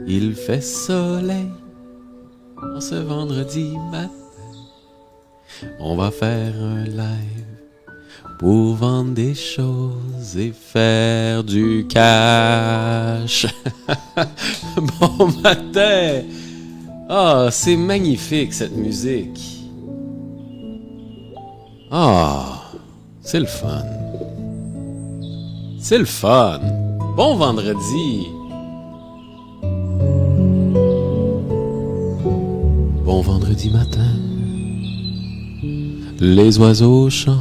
Il fait soleil en ce vendredi matin. On va faire un live pour vendre des choses et faire du cash. Bon matin! Ah, c'est magnifique cette musique. Ah, c'est le fun. C'est le fun. Bon vendredi. Bon vendredi matin. Les oiseaux chantent.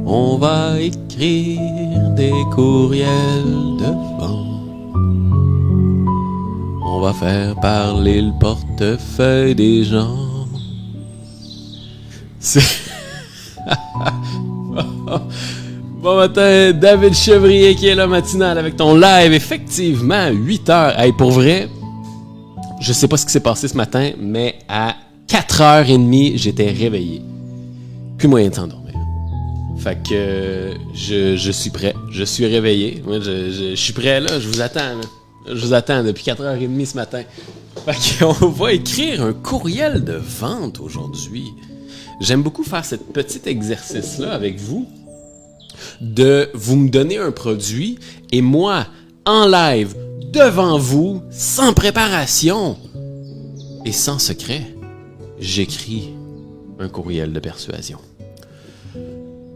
On va écrire des courriels de vent. On va faire parler le portefeuille des gens. C'est... Bon matin, David Chevrier qui est là matinal avec ton live, effectivement, 8h. Hey, pour vrai, je sais pas ce qui s'est passé ce matin, mais à 4h30, j'étais réveillé. Plus moyen de s'endormir. Fait que je suis prêt. Je suis réveillé. Moi, je suis prêt là, je vous attends. Là. Je vous attends depuis 4h30 ce matin. Fait qu'on va écrire un courriel de vente aujourd'hui. J'aime beaucoup faire ce petit exercice-là avec vous. De vous me donner un produit et moi, en live, devant vous, sans préparation et sans secret, j'écris un courriel de persuasion.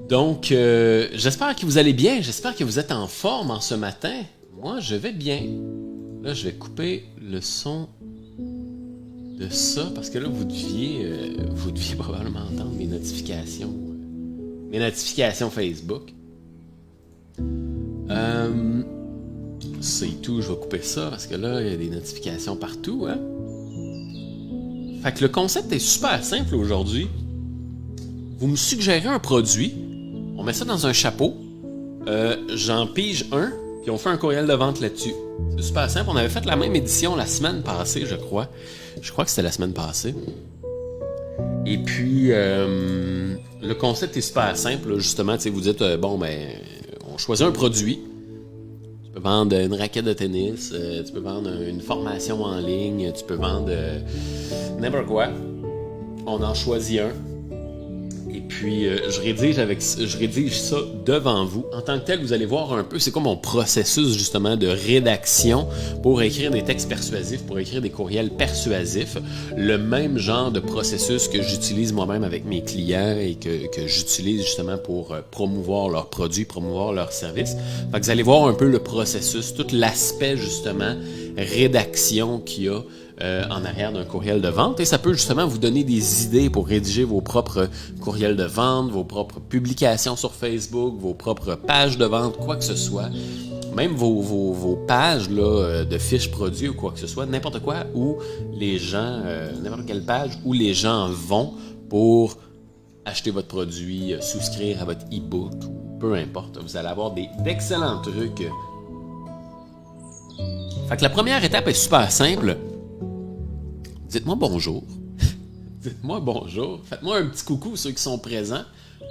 Donc, j'espère que vous allez bien, j'espère que vous êtes en forme en ce matin. Moi, je vais bien. Là, je vais couper le son de ça parce que là, vous deviez probablement entendre mes notifications Facebook. C'est tout, je vais couper ça parce que là, il y a des notifications partout. Hein? Fait que le concept est super simple aujourd'hui. Vous me suggérez un produit, on met ça dans un chapeau, j'en pige un, puis on fait un courriel de vente là-dessus. C'est super simple. On avait fait la même édition la semaine passée, je crois. Je crois que c'était la semaine passée. Et puis, le concept est super simple. Là, justement, vous dites, on choisit un produit. Tu peux vendre une raquette de tennis, tu peux vendre une formation en ligne, tu peux vendre n'importe quoi. On en choisit un. Et puis, je rédige ça devant vous. En tant que tel, vous allez voir un peu, c'est quoi mon processus justement de rédaction pour écrire des textes persuasifs, pour écrire des courriels persuasifs. Le même genre de processus que j'utilise moi-même avec mes clients et que j'utilise justement pour promouvoir leurs produits, promouvoir leurs services. Fait que vous allez voir un peu le processus, tout l'aspect justement rédaction qu'il y a en arrière d'un courriel de vente et ça peut justement vous donner des idées pour rédiger vos propres courriels de vente, vos propres publications sur Facebook, vos propres pages de vente, quoi que ce soit. Même vos pages là, de fiches produits ou quoi que ce soit, n'importe quoi où les gens, n'importe quelle page où les gens vont pour acheter votre produit, souscrire à votre e-book ou peu importe. Vous allez avoir d'excellents trucs. Fait que la première étape est super simple. Dites-moi bonjour. Dites-moi bonjour. Faites-moi un petit coucou ceux qui sont présents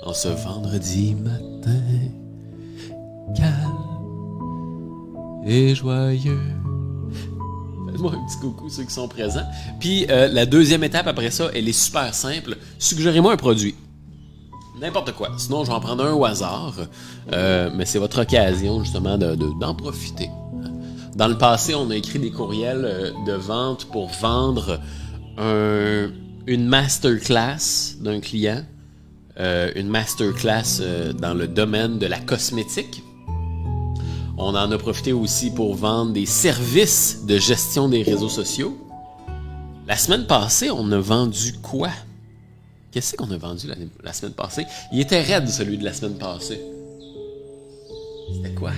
en ce vendredi matin calme et joyeux. Faites-moi un petit coucou ceux qui sont présents. Puis la deuxième étape après ça, elle est super simple. Suggérez-moi un produit. N'importe quoi. Sinon, je vais en prendre un au hasard. Mais c'est votre occasion justement d'en profiter. Dans le passé, on a écrit des courriels de vente pour vendre une masterclass d'un client, une masterclass dans le domaine de la cosmétique. On en a profité aussi pour vendre des services de gestion des réseaux sociaux. La semaine passée, on a vendu quoi? Qu'est-ce qu'on a vendu la semaine passée? Il était raide, celui de la semaine passée. C'était quoi?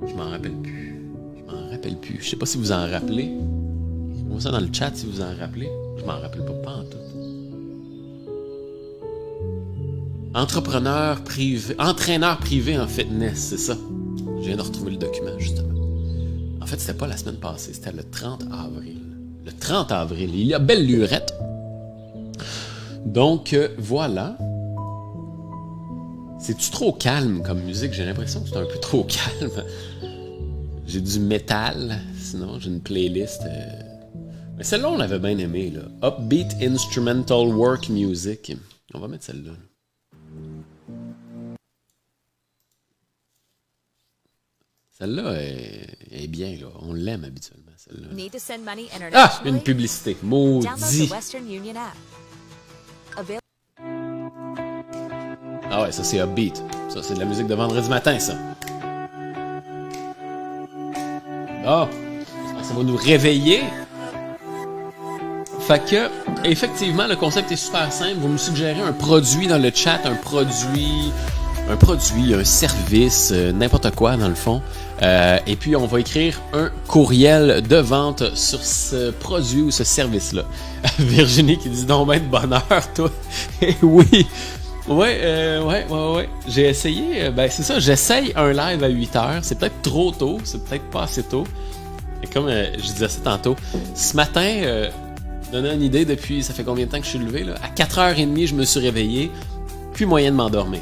Je m'en rappelle plus. Je sais pas si vous en rappelez. Écrivez-moi ça dans le chat si vous en rappelez. Je m'en rappelle pas en tout. Entraîneur privé en fitness, c'est ça. Je viens de retrouver le document, justement. En fait, c'était pas la semaine passée, c'était le 30 avril. Le 30 avril, il y a belle lurette. Donc, voilà. C'est-tu trop calme comme musique? J'ai l'impression que c'est un peu trop calme. J'ai du métal. Sinon, j'ai une playlist. Mais celle-là, on l'avait bien aimée, là. Upbeat Instrumental Work Music. On va mettre celle-là. Celle-là est bien, là. On l'aime habituellement, celle-là. Ah! Une publicité. Maudit. Ah ouais, ça c'est Upbeat. Ça, c'est de la musique de vendredi matin, ça. Ah! Ça va nous réveiller. Fait que, effectivement, le concept est super simple. Vous me suggérez un produit dans le chat, un service, n'importe quoi dans le fond. Et puis, on va écrire un courriel de vente sur ce produit ou ce service-là. Virginie qui dit donc ben de bonheur, toi. Oui. Ouais. J'ai essayé. Ben, c'est ça, j'essaye un live à 8h. C'est peut-être trop tôt, c'est peut-être pas assez tôt. Et comme je disais ça tantôt, ce matin, donner une idée depuis, ça fait combien de temps que je suis levé, là? À 4h30, je me suis réveillé. Plus moyen de m'endormir.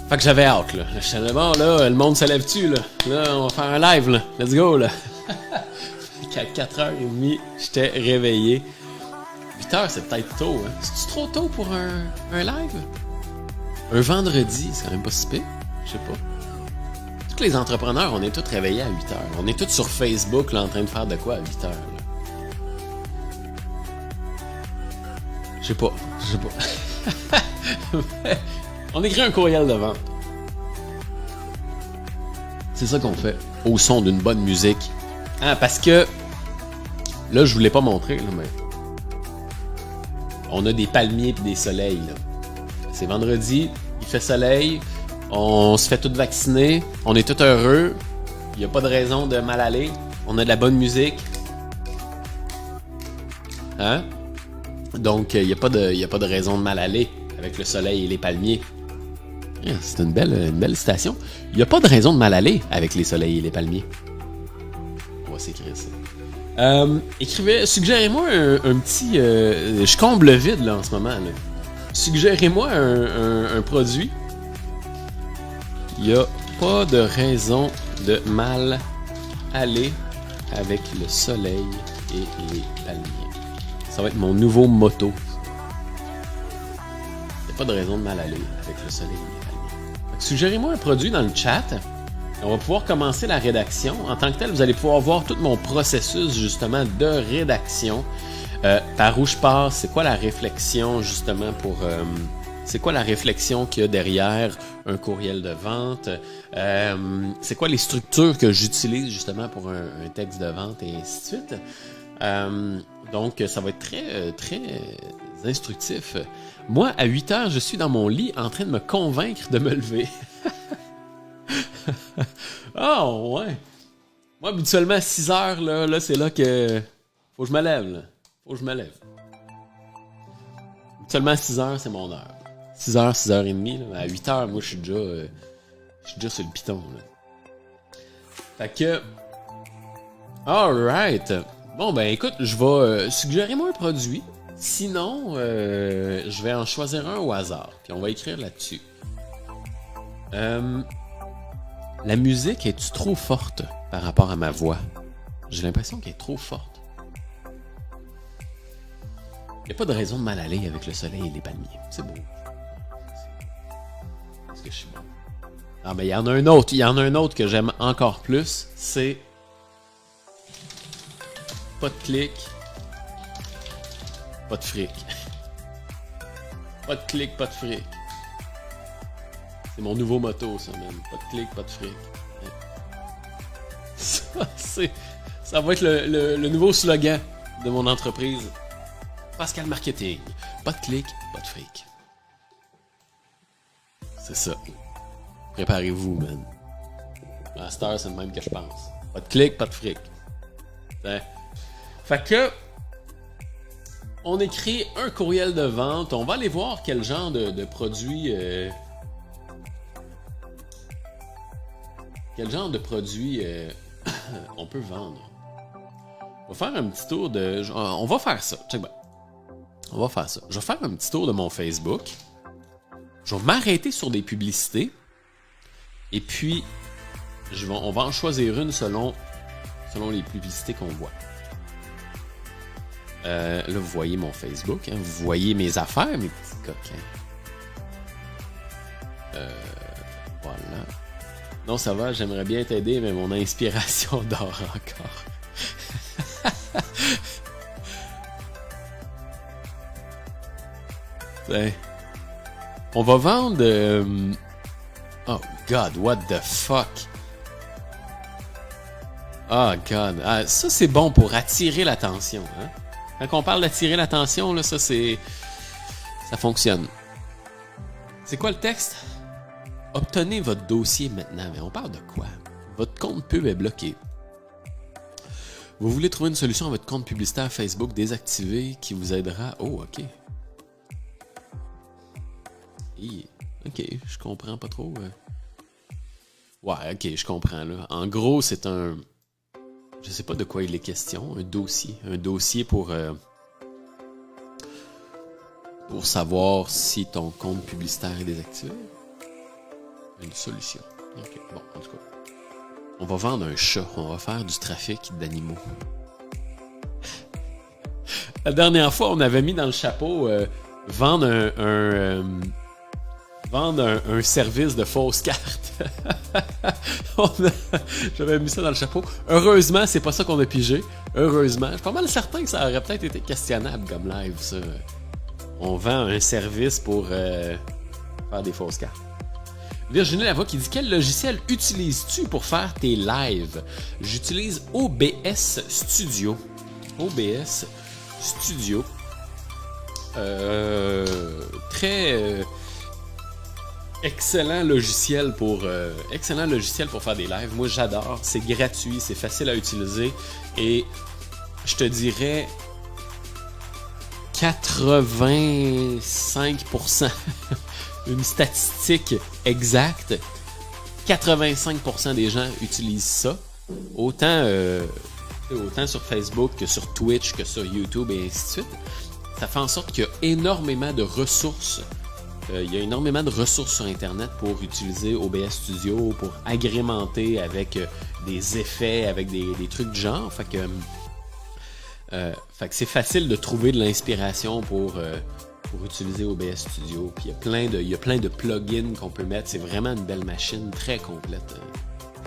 Fait que j'avais hâte, là. Je suis bon, là, le monde se lève-tu, là? Là, on va faire un live, là. Let's go, là. Fait qu'à 4h30, j'étais réveillé. 8h, c'est peut-être tôt, hein? C'est-tu trop tôt pour un live? Un vendredi, c'est quand même pas si pire. Je sais pas. Tous les entrepreneurs, on est tous réveillés à 8h. On est tous sur Facebook, là, en train de faire de quoi à 8h, là? Je sais pas. On écrit un courriel de vente. C'est ça qu'on fait. Au son d'une bonne musique. Ah, parce que... Là, je vous l'ai pas montré, là, mais... On a des palmiers et des soleils, là. C'est vendredi, il fait soleil, on se fait tout vacciner, on est tout heureux, il n'y a pas de raison de mal aller, on a de la bonne musique. Hein? Donc, il n'y a pas de raison de mal aller avec le soleil et les palmiers. C'est une belle citation. Il n'y a pas de raison de mal aller avec les soleils et les palmiers. On va s'écrire ça. Suggérez-moi un petit... je comble le vide là en ce moment. Là. Suggérez-moi un produit. Il n'y a pas de raison de mal aller avec le soleil et les palmiers. Ça va être mon nouveau motto. Il n'y a pas de raison de mal aller avec le soleil et les palmiers. Suggérez-moi un produit dans le chat. On va pouvoir commencer la rédaction. En tant que tel, vous allez pouvoir voir tout mon processus justement de rédaction. Par où je passe, c'est quoi la réflexion justement pour... c'est quoi la réflexion qu'il y a derrière un courriel de vente? C'est quoi les structures que j'utilise justement pour un texte de vente et ainsi de suite? Donc, ça va être très instructif. Moi, à 8h, je suis dans mon lit en train de me convaincre de me lever. Oh, ouais. Moi, habituellement, à 6h, là c'est là que... Faut que je me lève, là. Habituellement, à 6h, c'est mon heure. 6h, 6h30, là. À 8h, moi, je suis déjà sur le piton, là. Fait que... Alright. Bon, ben, écoute, je vais... suggérer-moi un produit. Sinon, je vais en choisir un au hasard. Puis on va écrire là-dessus. La musique est-tu trop forte par rapport à ma voix? J'ai l'impression qu'elle est trop forte. Il n'y a pas de raison de mal aller avec le soleil et les palmiers. C'est beau. Est-ce que je suis bon? Ah, mais il y en a un autre. Il y en a un autre que j'aime encore plus. C'est... Pas de clic. Pas de fric. Pas de clic, pas de fric. C'est mon nouveau motto, ça, même. Pas de clic, pas de fric. Ça va être le nouveau slogan de mon entreprise. Pascal Marketing. Pas de clic, pas de fric. C'est ça. Préparez-vous, man. À cette heure, c'est le même que je pense. Pas de clic, pas de fric. Fait que... On écrit un courriel de vente. On va aller voir quel genre de produit... Quel genre de produit on peut vendre? On va faire un petit tour de... On va faire ça. Check bien. On va faire ça. Je vais faire un petit tour de mon Facebook. Je vais m'arrêter sur des publicités. Et puis, On va en choisir une selon les publicités qu'on voit. Là, vous voyez mon Facebook, hein, vous voyez mes affaires, mes petits coquins. Voilà. Non, ça va, j'aimerais bien t'aider, mais mon inspiration dort encore. On va vendre... Oh God, what the fuck? Oh God. Ah, ça, c'est bon pour attirer l'attention. Hein? Quand on parle d'attirer l'attention, là, ça fonctionne. C'est quoi le texte? Obtenez votre dossier maintenant. Mais on parle de quoi? Votre compte pub est bloqué. Vous voulez trouver une solution à votre compte publicitaire Facebook désactivé qui vous aidera... Oh, OK. OK, je comprends pas trop. Ouais, OK, je comprends. Là. En gros, c'est un... Je sais pas de quoi il est question. Un dossier. Un dossier pour savoir si ton compte publicitaire est désactivé. Une solution. OK, bon, en tout cas. On va vendre un chat. On va faire du trafic d'animaux. La dernière fois, on avait mis dans le chapeau vendre un service de fausses cartes. J'avais mis ça dans le chapeau. Heureusement, c'est pas ça qu'on a pigé. Heureusement. Je suis pas mal certain que ça aurait peut-être été questionnable comme live, ça. On vend un service pour faire des fausses cartes. Virginie Lavoie qui dit: quel logiciel utilises-tu pour faire tes lives? J'utilise OBS Studio. OBS Studio. Très excellent logiciel pour faire des lives. Moi, j'adore. C'est gratuit, c'est facile à utiliser. Et je te dirais 85%, une statistique exacte, 85% des gens utilisent ça. Autant sur Facebook que sur Twitch, que sur YouTube et ainsi de suite. Ça fait en sorte qu'il y a énormément de ressources. Il y a énormément de ressources sur Internet pour utiliser OBS Studio, pour agrémenter avec des effets, avec des trucs du genre. Fait que c'est facile de trouver de l'inspiration pour utiliser OBS Studio. Puis il y a plein de plugins qu'on peut mettre. C'est vraiment une belle machine, très complète.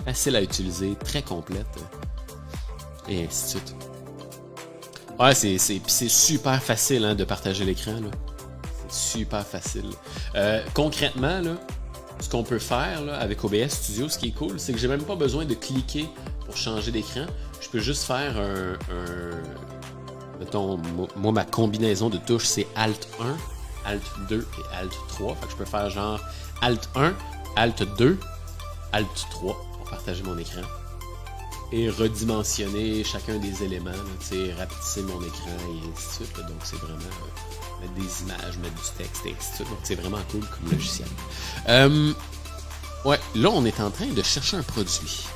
Facile à utiliser, très complète. Et ainsi de suite. Ouais, c'est super facile hein, de partager l'écran. Là. C'est super facile. Concrètement, là, ce qu'on peut faire là, avec OBS Studio, ce qui est cool, c'est que j'ai même pas besoin de cliquer pour changer d'écran. Je peux juste faire mettons, moi, ma combinaison de touches, c'est Alt 1, Alt 2 et Alt 3. Fait que je peux faire genre Alt 1, Alt 2, Alt 3 pour partager mon écran. Et redimensionner chacun des éléments, rapetisser mon écran et ainsi de suite. Là. Donc, c'est vraiment mettre des images, mettre du texte et ainsi de suite. Donc, c'est vraiment cool comme logiciel. Ouais, là, on est en train de chercher un produit.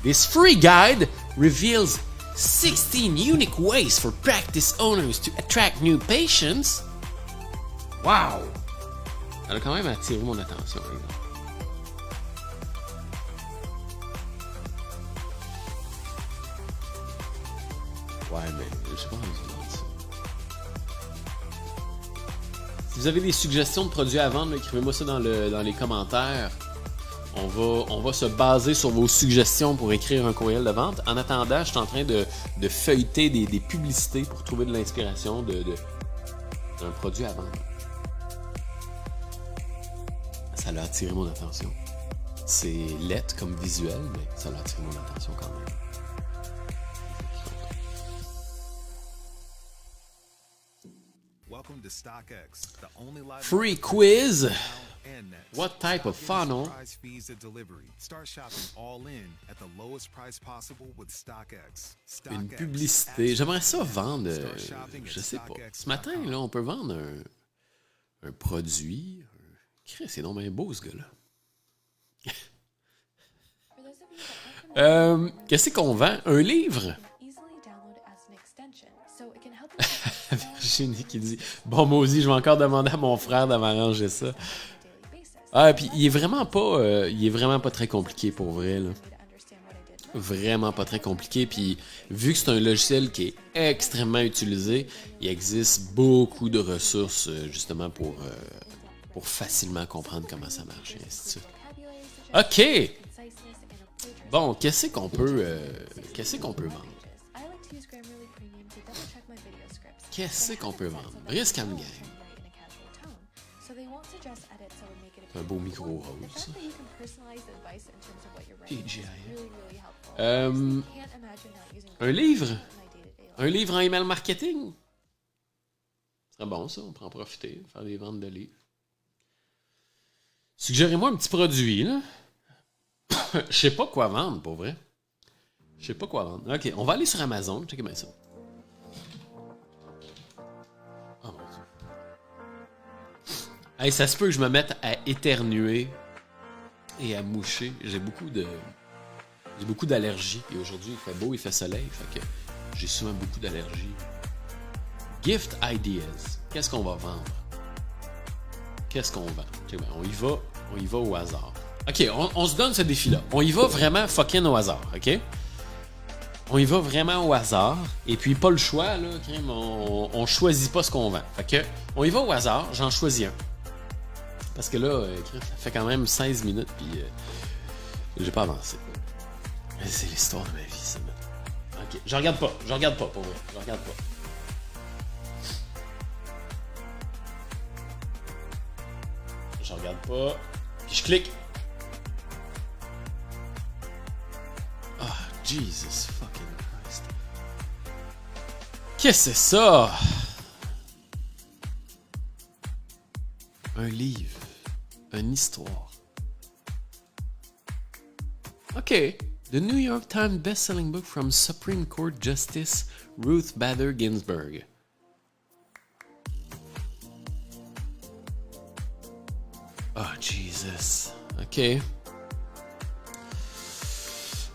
This free guide reveals 16 unique ways for practice owners to attract new patients. Wow! Elle a quand même attiré mon attention, par exemple. Ouais, mais je sais pas comment ça. Si vous avez des suggestions de produits à vendre, écrivez-moi ça dans les commentaires. On va se baser sur vos suggestions pour écrire un courriel de vente. En attendant, je suis en train de feuilleter des publicités pour trouver de l'inspiration d'un produit à vendre. Ça a attiré mon attention. C'est laid comme visuel, mais ça a attiré mon attention quand même. Free quiz. What type of funnel? Une publicité. J'aimerais ça vendre. Je sais pas. Ce matin, là, on peut vendre un produit. C'est donc bien beau, ce gars-là. Qu'est-ce qu'on vend? Un livre? Virginie qui dit: bon, moi aussi, je vais encore demander à mon frère de m'arranger ça. Ah, puis il est vraiment pas très compliqué pour vrai, là. Vraiment pas très compliqué. Puis vu que c'est un logiciel qui est extrêmement utilisé, il existe beaucoup de ressources justement pour facilement comprendre comment ça marche et ainsi de suite. OK! Bon, qu'est-ce qu'on peut vendre? Qu'est-ce qu'on peut vendre? Risk and Game. C'est un beau micro rose, ça. DJI. Un livre? Un livre en email marketing? Ce serait bon, ça. On peut en profiter. Faire des ventes de livres. Suggérez-moi un petit produit, là. Je sais pas quoi vendre, pour vrai. Je sais pas quoi vendre. OK, on va aller sur Amazon. Checkez bien ça. Oh mon Dieu. Hey, ça se peut que je me mette à éternuer et à moucher. J'ai beaucoup d'allergies. Et aujourd'hui, il fait beau, il fait soleil. Fait que j'ai souvent beaucoup d'allergies. Gift ideas. Qu'est-ce qu'on va vendre? Qu'est-ce qu'on vend? Okay, ben, on y va au hasard. OK, on se donne ce défi-là. On y va vraiment fucking au hasard, OK? On y va vraiment au hasard. Et puis, pas le choix, là, on choisit pas ce qu'on vend. Fait que, on y va au hasard, j'en choisis un. Parce que là, ça fait quand même 16 minutes, puis j'ai pas avancé. C'est l'histoire de ma vie, ça. OK, je regarde pas, pour vrai. Je regarde pas. Je regarde pas. Puis je clique. Ah, oh, Jesus fucking Christ. Qu'est-ce que c'est ça? Un livre. Une histoire. OK. The New York Times best-selling book from Supreme Court Justice Ruth Bader Ginsburg. Oh, Jesus. OK.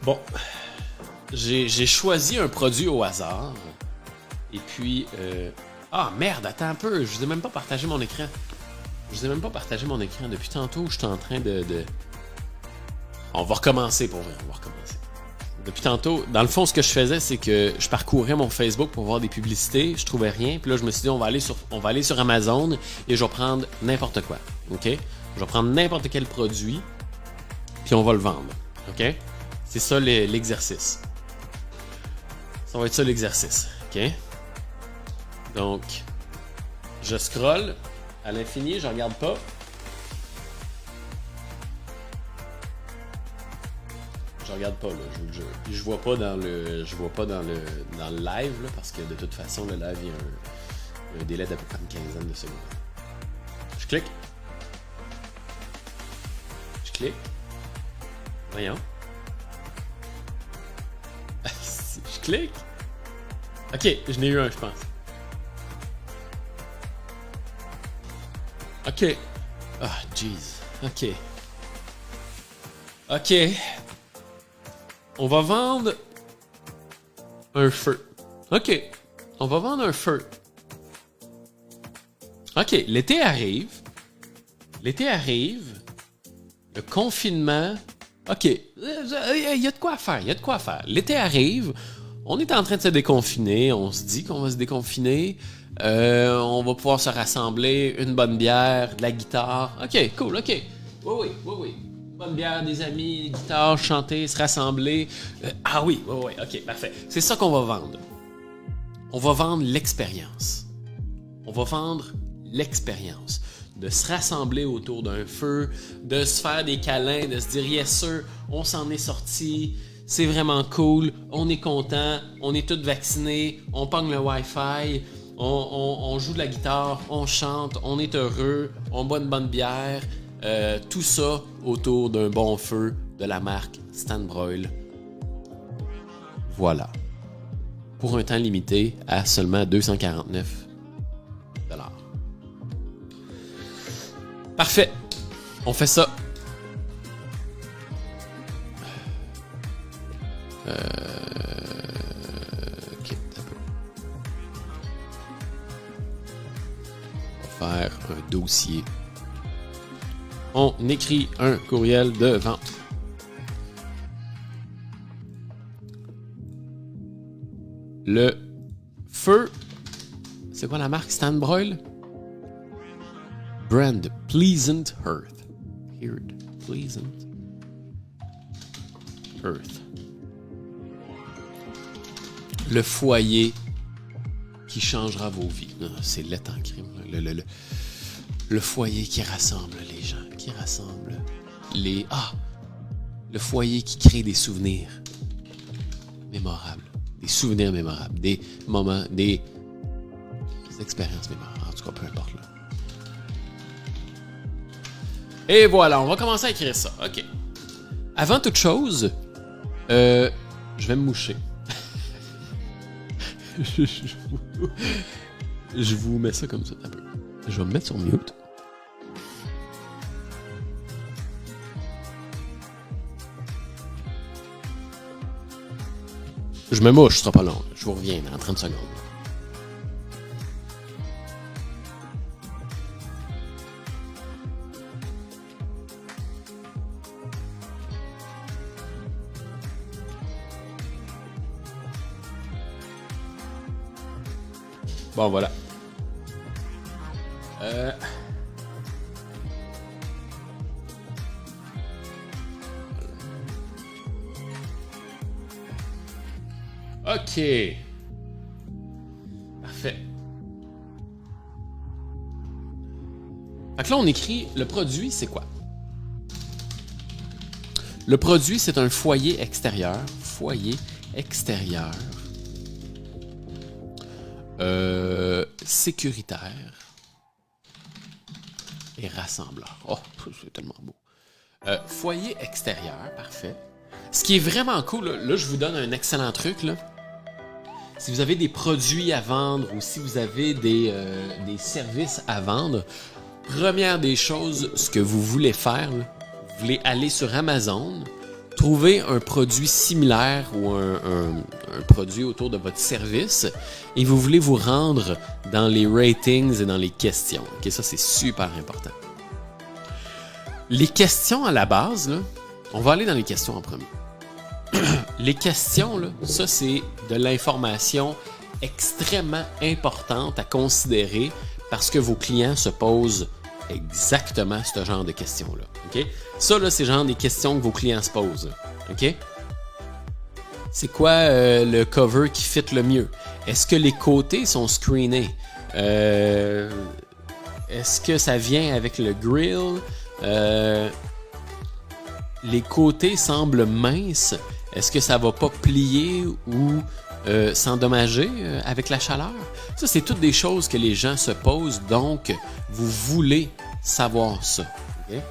Bon. J'ai choisi un produit au hasard. Et puis... Ah, merde, attends un peu. Je vous ai même pas partagé mon écran. Depuis tantôt, je suis en train de... On va recommencer pour vrai. Depuis tantôt, dans le fond, ce que je faisais, c'est que je parcourais mon Facebook pour voir des publicités. Je trouvais rien. Puis là, je me suis dit, on va aller sur Amazon et je vais prendre n'importe quoi. OK? Je vais prendre n'importe quel produit, puis on va le vendre. OK? C'est ça l'exercice. Ça va être ça l'exercice. OK? Donc, je scrolle à l'infini, je regarde pas. Je regarde pas, là, je vous le jure. Puis je vois pas dans le live, là, parce que de toute façon, le live, il y a un délai d'à peu près une quinzaine de secondes. Je clique. Voyons. Je clique. OK, je n'ai eu un, je pense. OK. Ah, jeez. OK. On va vendre un feu. OK. On va vendre un feu. OK. L'été arrive. Le confinement. OK. Il y a de quoi faire. L'été arrive. On est en train de se déconfiner. On se dit qu'on va se déconfiner. On va pouvoir se rassembler. Une bonne bière, de la guitare. OK, cool, OK. Oui. Bonne bière, des amis, guitare, chanter, se rassembler. Oui, OK, parfait. C'est ça qu'on va vendre. On va vendre l'expérience. De se rassembler autour d'un feu, de se faire des câlins, de se dire « Yes, sir, on s'en est sorti, c'est vraiment cool, on est content, on est tous vaccinés, on pogne le Wi-Fi, on joue de la guitare, on chante, on est heureux, on boit une bonne bière. » Tout ça autour d'un bon feu de la marque Stan Broil. Voilà. Pour un temps limité à seulement 249 $. Parfait. On fait ça. OK. On va faire un dossier. on écrit un courriel de vente. Le feu, c'est quoi la marque Stan Broil? Brand Pleasant Earth. Pleasant Earth. Le foyer qui changera vos vies. C'est laid en crime. Le foyer qui rassemble les gens, qui rassemble les... le foyer qui crée des souvenirs mémorables. Des souvenirs mémorables. Des moments, des expériences mémorables. En tout cas, peu importe. Là. Et voilà, on va commencer à écrire ça. OK. Avant toute chose, je vais me moucher. Je vous mets ça comme ça un peu. Je vais me mettre sur mute. Je me mouche, ce sera pas long. Je vous reviens dans 30 secondes. Bon, voilà. OK. Parfait. Fait que là, on écrit le produit, c'est quoi? Le produit, c'est un foyer extérieur. Foyer extérieur. Sécuritaire et rassembleur. Oh, c'est tellement beau. Foyer extérieur, parfait. Ce qui est vraiment cool, là je vous donne un excellent truc. Là. Si vous avez des produits à vendre ou si vous avez des services à vendre, première des choses, ce que vous voulez faire, là, vous voulez aller sur Amazon, trouver un produit similaire ou un produit autour de votre service et vous voulez vous rendre dans les ratings et dans les questions. Okay, ça, c'est super important. Les questions à la base, là, on va aller dans les questions en premier. Les questions, là, ça, c'est de l'information extrêmement importante à considérer parce que vos clients se posent exactement ce genre de questions-là. Okay? Ça, là, c'est le genre des questions que vos clients se posent. OK? C'est quoi le cover qui fit le mieux? Est-ce que les côtés sont screenés? Est-ce que ça vient avec le grill? Les côtés semblent minces. Est-ce que ça va pas plier ou s'endommager avec la chaleur? Ça, c'est toutes des choses que les gens se posent, donc vous voulez savoir ça. Okay?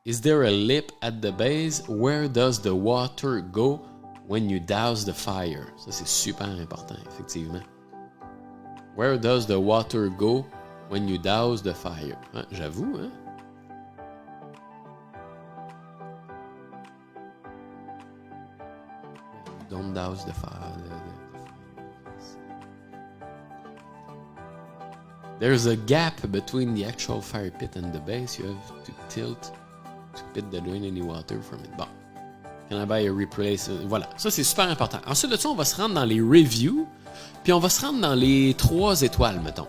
Is there a lip at the base? Where does the water go when you douse the fire? Ça, c'est super important, effectivement. Where does the water go when you douse the fire? Ah, j'avoue, hein? Don't douse the fire. There's a gap between the actual fire pit and the base. You have to tilt to pit the drain any water from it. Bon. Can I buy a replace? Voilà. Ça, c'est super important. Ensuite de ça, on va se rendre dans les reviews. Puis on va se rendre dans les 3 étoiles, mettons.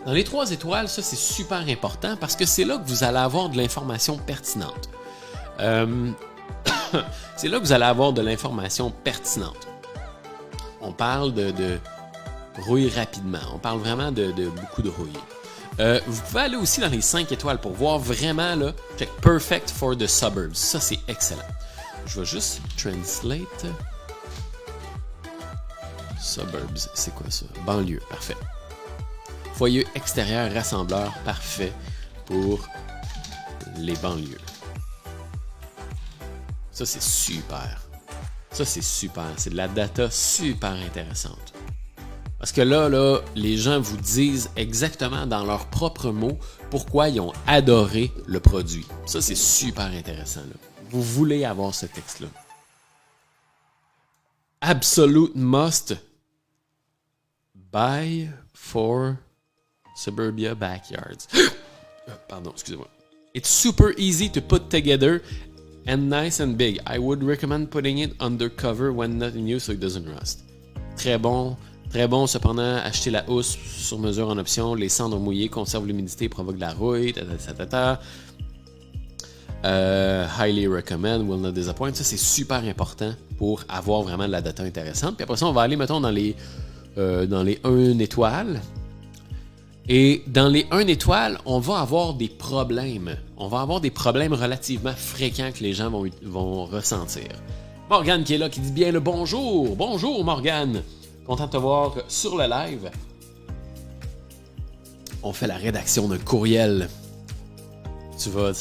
Dans les 3 étoiles, ça, c'est super important parce que c'est là que vous allez avoir de l'information pertinente. C'est là que vous allez avoir de l'information pertinente. On parle de rouille rapidement. On parle vraiment de beaucoup de rouille. Vous pouvez aller aussi dans les 5 étoiles pour voir vraiment, là, check perfect for the suburbs. Ça, c'est excellent. Je vais juste translate. Suburbs, c'est quoi ça? Banlieue, parfait. Foyer extérieur rassembleur, parfait pour les banlieues. Ça, c'est super. Ça, c'est super. C'est de la data super intéressante. Parce que là, les gens vous disent exactement dans leurs propres mots pourquoi ils ont adoré le produit. Ça, c'est super intéressant. Là. Vous voulez avoir ce texte-là. Absolute must buy for Suburbia Backyards. Pardon, excusez-moi. It's super easy to put together and nice and big. I would recommend putting it under cover when not in use so it doesn't rust. Très bon. Très bon, cependant, acheter la housse sur mesure en option. Les cendres mouillées conservent l'humidité et provoquent de la rouille. Highly recommend, will not disappoint. Ça, c'est super important pour avoir vraiment de la data intéressante. Puis après ça, on va aller, mettons, dans les 1 étoile. Et dans les 1 étoile, on va avoir des problèmes. On va avoir des problèmes relativement fréquents que les gens vont ressentir. Morgane qui est là, qui dit bien le bonjour. Bonjour, Morgane. Content de te voir sur le live. On fait la rédaction d'un courriel. Tu vois,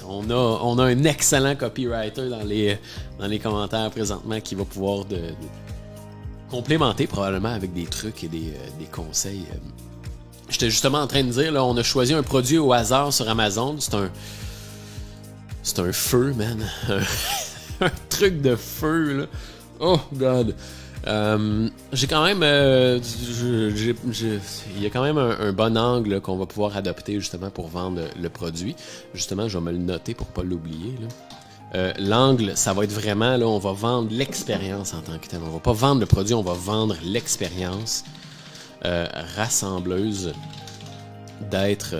on a un excellent copywriter dans les commentaires présentement qui va pouvoir de complémenter probablement avec des trucs et des conseils. J'étais justement en train de dire, là, on a choisi un produit au hasard sur Amazon. C'est un feu, man. Un truc de feu, là. Oh, God. J'ai quand même... il y a quand même un bon angle là, qu'on va pouvoir adopter justement pour vendre le produit. Justement, je vais me le noter pour pas l'oublier. L'angle, ça va être vraiment, là, on va vendre l'expérience en tant que tel. On va pas vendre le produit, on va vendre l'expérience rassembleuse d'être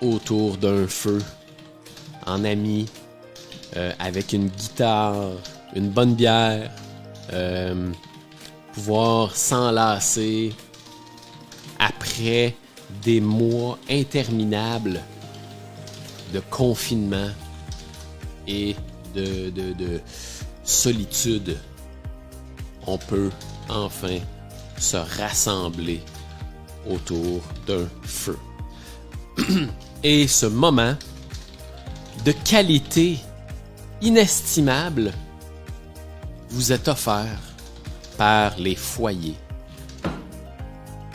autour d'un feu, en amis, avec une guitare, une bonne bière, pouvoir s'enlacer après des mois interminables de confinement et de solitude. On peut enfin se rassembler autour d'un feu. Et ce moment de qualité inestimable vous est offert par les foyers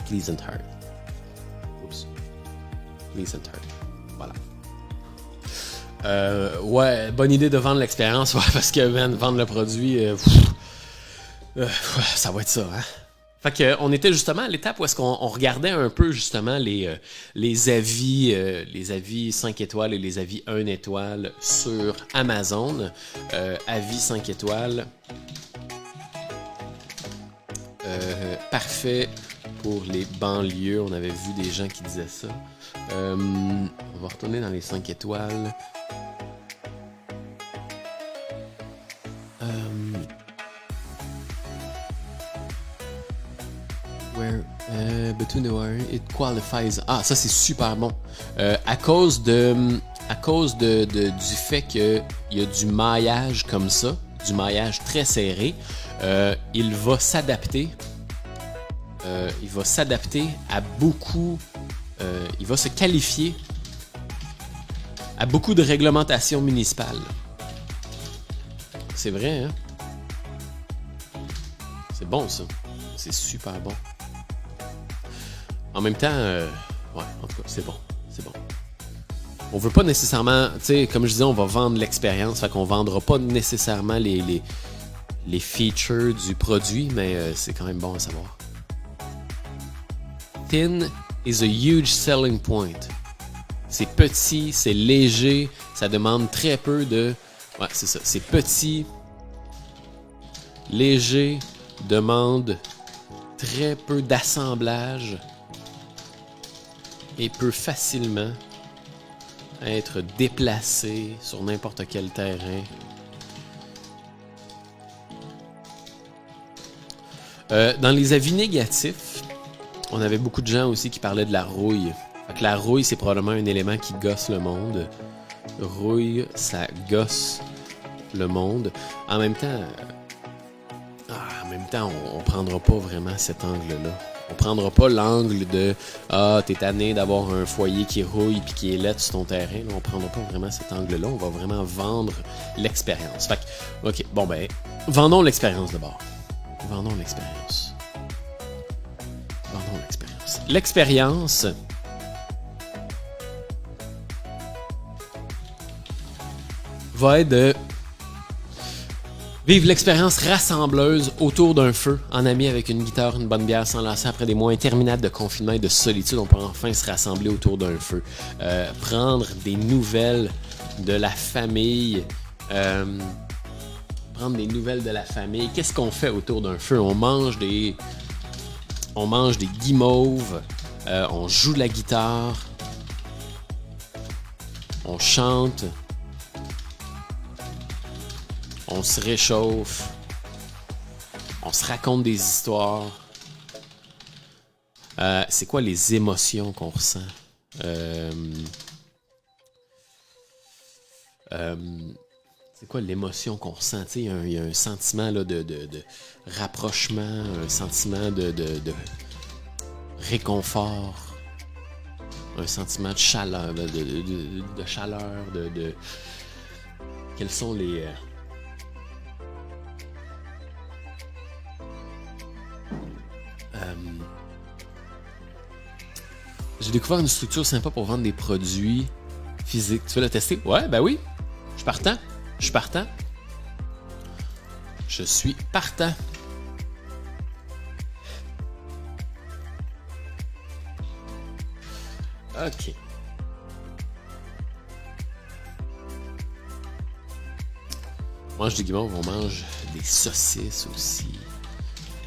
Pleasant Heart. Oups. Pleasant Heart. Voilà. Ouais, bonne idée de vendre l'expérience, ouais, parce que vendre le produit, ça va être ça, hein? Fait que on était justement à l'étape où est-ce qu'on regardait un peu justement les avis 5 étoiles et les avis 1 étoile sur Amazon. Avis 5 étoiles. Parfait pour les banlieues. On avait vu des gens qui disaient ça. On va retourner dans les 5 étoiles. Between the wire, it qualifies. Ah, ça c'est super bon. À cause du fait qu'il y a du maillage comme ça, du maillage très serré, il va s'adapter. Il va s'adapter à beaucoup. Il va se qualifier à beaucoup de réglementations municipales. C'est vrai, hein? C'est bon ça. C'est super bon. En même temps, ouais, en tout cas, c'est bon. C'est bon. On veut pas nécessairement, tu sais, comme je disais, on va vendre l'expérience, fait qu'on vendra pas nécessairement les features du produit, mais c'est quand même bon à savoir. Thin is a huge selling point. C'est petit, c'est léger, ça demande très peu de... Ouais, c'est ça. C'est petit, léger, demande très peu d'assemblage et peut facilement être déplacé sur n'importe quel terrain. Dans les avis négatifs, on avait beaucoup de gens aussi qui parlaient de la rouille. Fait que la rouille, c'est probablement un élément qui gosse le monde. Rouille, ça gosse le monde. En même temps, on prendra pas vraiment cet angle-là. On prendra pas l'angle de « Ah, t'es tanné d'avoir un foyer qui rouille puis qui est laid sur ton terrain. » On prendra pas vraiment cet angle-là. On va vraiment vendre l'expérience. Fait que, OK, bon ben, vendons l'expérience d'abord. Vendons l'expérience. Vendons l'expérience. L'expérience... va être de Vive l'expérience rassembleuse autour d'un feu, en ami avec une guitare, une bonne bière, s'enlacer après des mois interminables de confinement et de solitude. On peut enfin se rassembler autour d'un feu. Prendre des nouvelles de la famille. Qu'est-ce qu'on fait autour d'un feu? On mange des guimauves. On joue de la guitare. On chante. On se réchauffe. On se raconte des histoires. C'est quoi les émotions qu'on ressent? C'est quoi l'émotion qu'on ressent? Il y a un sentiment là, de rapprochement, un sentiment de réconfort, un sentiment de chaleur, de chaleur, Quels sont les... J'ai découvert une structure sympa pour vendre des produits physiques. Tu veux la tester? Ouais, ben oui. Je suis partant. OK. On mange des guimauves, on mange des saucisses aussi.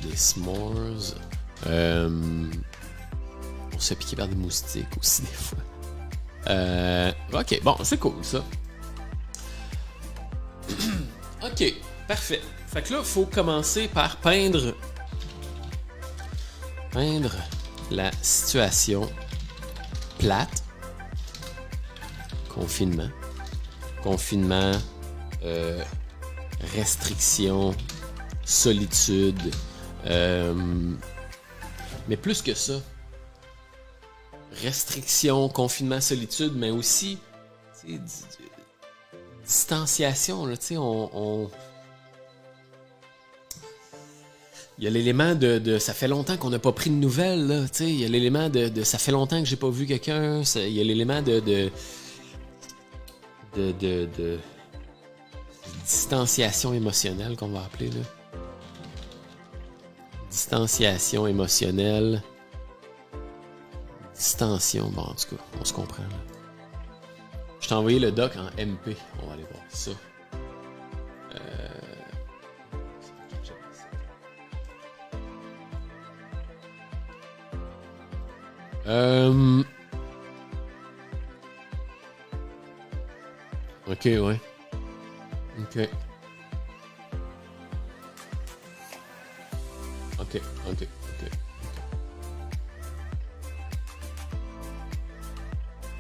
Des s'mores. On se fait piquer par des moustiques aussi des fois. OK, bon, c'est cool ça. OK, parfait. Fait que là, il faut commencer par peindre la situation plate. Confinement, restriction, solitude. Mais plus que ça, restriction, confinement, solitude, mais aussi distanciation. Là, il y a l'élément de ça fait longtemps qu'on n'a pas pris de nouvelles. Là, il y a l'élément de ça fait longtemps que j'ai pas vu quelqu'un. Il y a l'élément de distanciation émotionnelle qu'on va appeler. Là. Distanciation émotionnelle. Distension, bon en tout cas, on se comprend. Là. Je t'ai envoyé le doc en MP. On va aller voir ça. Ok, ouais. Ok.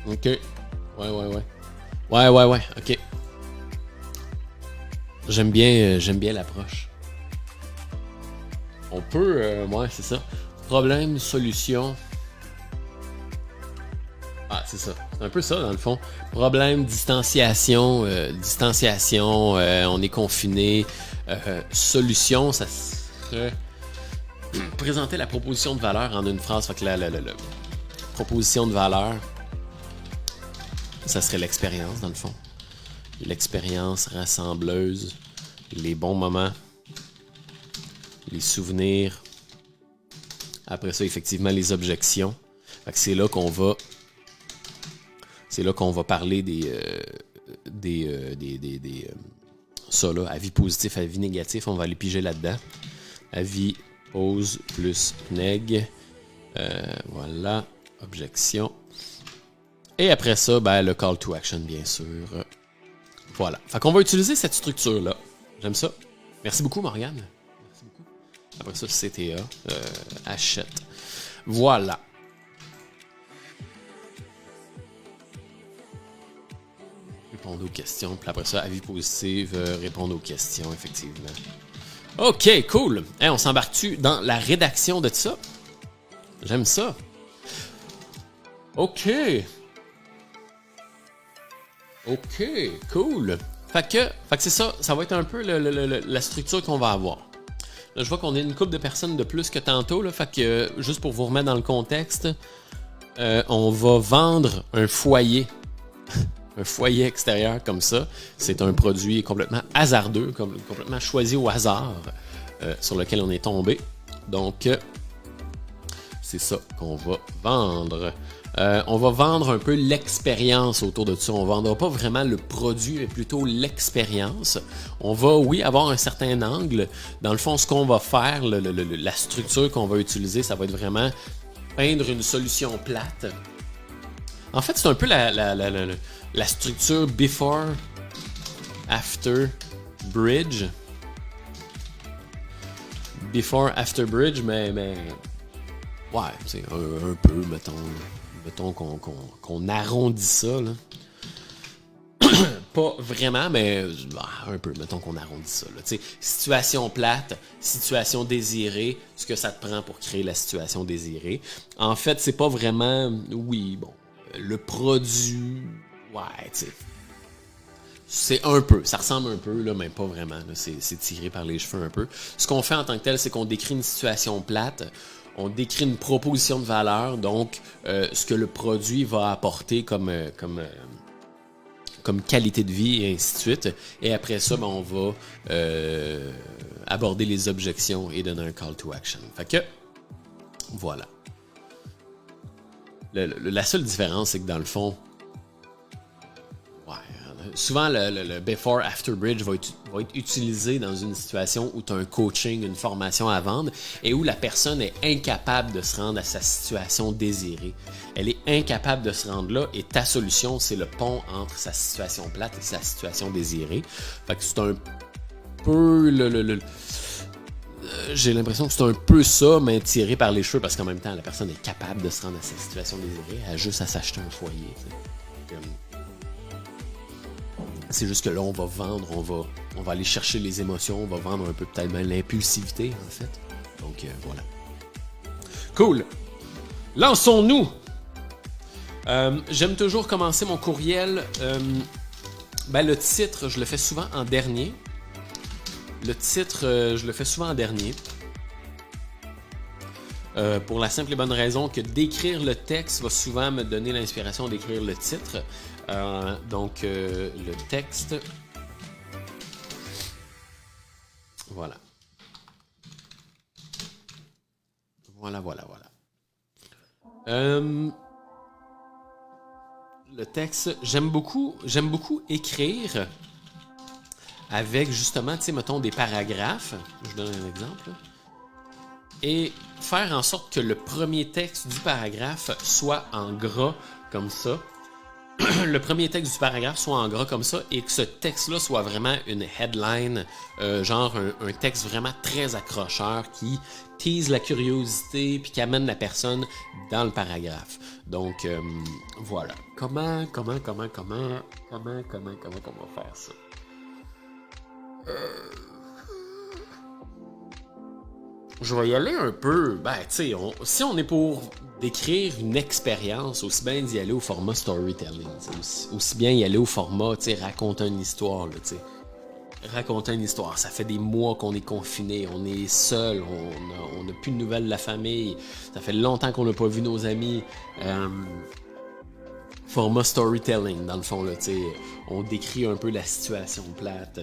Ok. Ouais. Ok. J'aime bien l'approche. On peut, ouais, c'est ça. Problème, solution. Ah, c'est ça. C'est un peu ça, dans le fond. Problème, distanciation, on est confiné. Solution, ça serait présenter la proposition de valeur en une phrase. Fait que la proposition de valeur, ça serait l'expérience, dans le fond. L'expérience rassembleuse, les bons moments, les souvenirs. Après ça, effectivement, les objections. Fait que c'est là qu'on va parler ça là, avis positif, avis négatif. On va aller piger là-dedans. Avis, pose, plus, neg. Voilà. Objection. Et après ça, ben, le call to action, bien sûr. Voilà. Fait qu'on va utiliser cette structure-là. J'aime ça. Merci beaucoup, Morgane. Merci beaucoup. Après ça, CTA. Achète. Voilà. Répondre aux questions. Puis après ça, avis positif, répondre aux questions, effectivement. OK, cool. Hey, on s'embarque-tu dans la rédaction de ça? J'aime ça. OK, cool. Fait que c'est ça. Ça va être un peu la structure qu'on va avoir. Là, je vois qu'on est une couple de personnes de plus que tantôt. Là, fait que, juste pour vous remettre dans le contexte, on va vendre un foyer. un foyer extérieur comme ça, c'est un produit complètement hasardeux, complètement choisi au hasard sur lequel on est tombé. Donc, c'est ça qu'on va vendre. On va vendre un peu l'expérience autour de ça. On ne vendra pas vraiment le produit, mais plutôt l'expérience. On va, oui, avoir un certain angle. Dans le fond, ce qu'on va faire, la structure qu'on va utiliser, ça va être vraiment peindre une solution plate. En fait, c'est un peu la structure before, after bridge. Before, after bridge, mais ouais, c'est un peu, mettons qu'on arrondit ça, là. Pas vraiment, mais un peu, mettons qu'on arrondit ça, là. T'sais, situation plate, situation désirée, ce que ça te prend pour créer la situation désirée. En fait, c'est pas vraiment, oui, bon, le produit, ouais, tu sais. C'est un peu, ça ressemble un peu, là, mais pas vraiment. Là, c'est tiré par les cheveux un peu. Ce qu'on fait en tant que tel, c'est qu'on décrit une situation plate, on décrit une proposition de valeur, donc ce que le produit va apporter comme qualité de vie et ainsi de suite. Et après ça, ben, on va aborder les objections et donner un call to action. Fait que, voilà. La seule différence, c'est que dans le fond, souvent, le before-after bridge va être utilisé dans une situation où tu as un coaching, une formation à vendre et où la personne est incapable de se rendre à sa situation désirée. Elle est incapable de se rendre là et ta solution, c'est le pont entre sa situation plate et sa situation désirée. Fait que c'est un peu j'ai l'impression que c'est un peu ça, mais tiré par les cheveux parce qu'en même temps, la personne est capable de se rendre à sa situation désirée. Elle a juste à s'acheter un foyer. C'est juste que là, on va vendre, on va aller chercher les émotions, on va vendre un peu peut-être même l'impulsivité, en fait. Donc, voilà. Cool! Lançons-nous! J'aime toujours commencer mon courriel. Le titre, je le fais souvent en dernier. Pour la simple et bonne raison que d'écrire le texte va souvent me donner l'inspiration d'écrire le titre. Donc, le texte. Voilà. Voilà. Le texte, j'aime beaucoup écrire avec justement, tu sais, mettons des paragraphes. Je donne un exemple. Et faire en sorte que le premier texte du paragraphe soit en gras comme ça. Le premier texte du paragraphe soit en gras comme ça et que ce texte-là soit vraiment une headline, genre un texte vraiment très accrocheur qui tease la curiosité puis qui amène la personne dans le paragraphe. Donc, voilà. Comment on va faire ça? Je vais y aller un peu, tu sais, si on est pour décrire une expérience, aussi bien d'y aller au format storytelling, aussi bien y aller au format, tu sais, raconter une histoire, là, tu sais. Raconter une histoire, ça fait des mois qu'on est confiné, on est seul, on n'a plus de nouvelles de la famille, ça fait longtemps qu'on n'a pas vu nos amis. Format storytelling, dans le fond, là, tu sais, on décrit un peu la situation plate,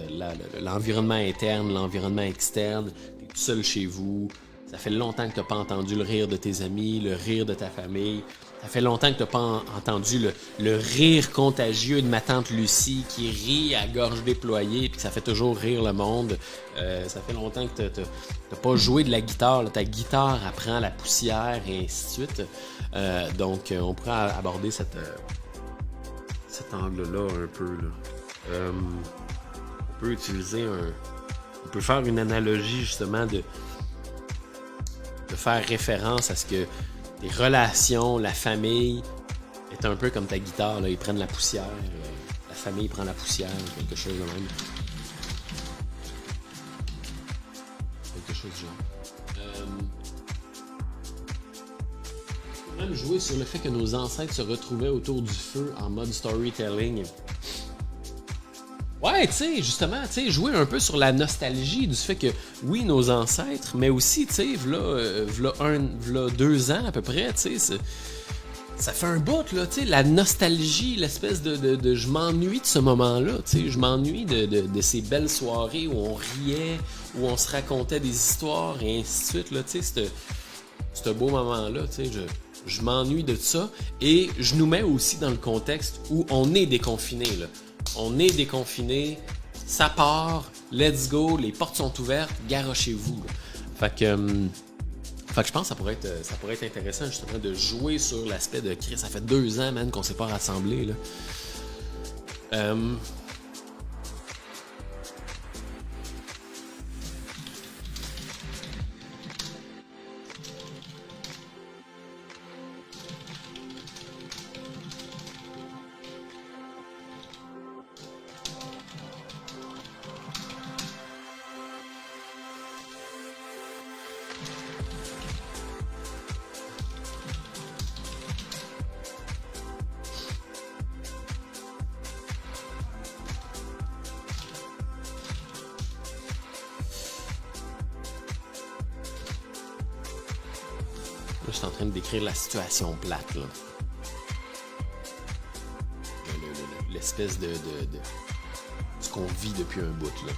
l'environnement interne, l'environnement externe. T'es tout seul chez vous. Ça fait longtemps que t'as pas entendu le rire de tes amis, le rire de ta famille. Ça fait longtemps que t'as pas entendu le rire contagieux de ma tante Lucie qui rit à gorge déployée puis ça fait toujours rire le monde. Ça fait longtemps que t'as pas joué de la guitare. Là. Ta guitare apprend la poussière et ainsi de suite. Donc, on pourrait aborder cet angle-là un peu. Là. On peut utiliser on peut faire une analogie justement de faire référence à ce que les relations, la famille est un peu comme ta guitare. Là. Ils prennent la poussière. La famille prend la poussière. Quelque chose de même. Quelque chose de genre. Même jouer sur le fait que nos ancêtres se retrouvaient autour du feu en mode storytelling. Ouais, tu sais, justement, tu sais, jouer un peu sur la nostalgie du fait que, oui, nos ancêtres, mais aussi, tu sais, v'là 2 ans à peu près, tu sais, ça fait un bout, là, tu sais, la nostalgie, l'espèce de je m'ennuie de ce moment-là, tu sais, je m'ennuie de ces belles soirées où on riait, où on se racontait des histoires et ainsi de suite, là, tu sais, ce beau moment-là, tu sais, je m'ennuie de ça et je nous mets aussi dans le contexte où on est déconfiné, là. On est déconfiné, ça part, let's go, les portes sont ouvertes, garochez-vous, là. Fait que je pense que ça pourrait être intéressant justement de jouer sur l'aspect de Chris. Ça fait 2 ans, man, qu'on s'est pas rassemblés, là. Là, je suis en train de décrire la situation plate, là. L'espèce de ce qu'on vit depuis un bout, là.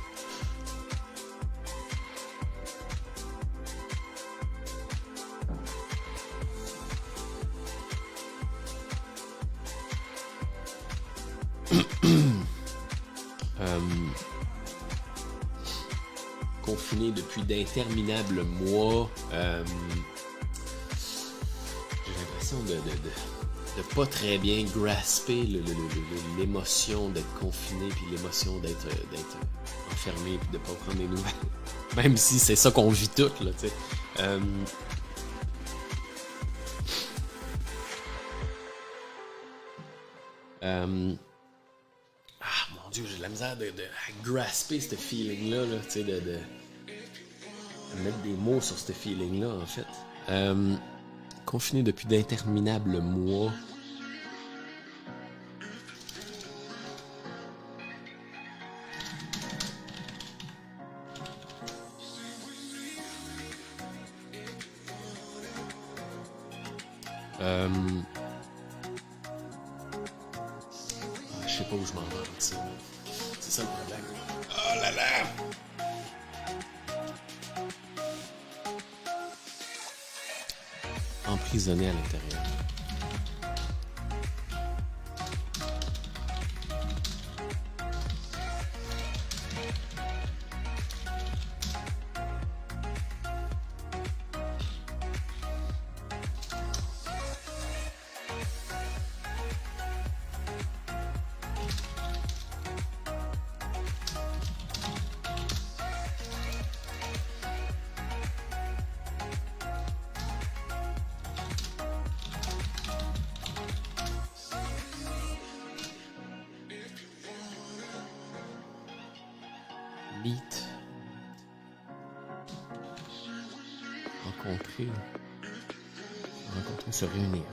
Confiné depuis d'interminables mois. J'ai l'impression de pas très bien grasper l'émotion d'être confiné puis l'émotion d'être enfermé puis de pas prendre des nouvelles. Même si c'est ça qu'on vit toutes, là, tu sais. Ah, mon Dieu, j'ai de la misère de grasper ce feeling-là, là, tu sais, de mettre des mots sur ce feeling-là, en fait. Confiné depuis d'interminables mois. Je sais pas où je m'en vais avec ça. C'est ça le problème. Oh là là! Emprisonné à l'intérieur. Meet. Rencontrer, se réunir.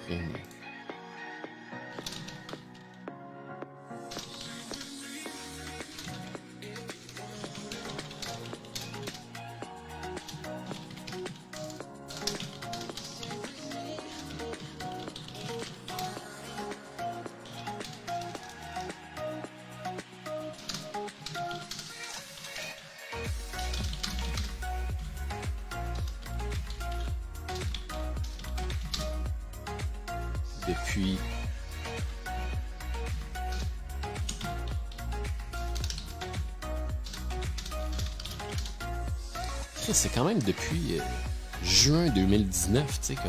Depuis c'est quand même depuis juin 2019, tu sais, que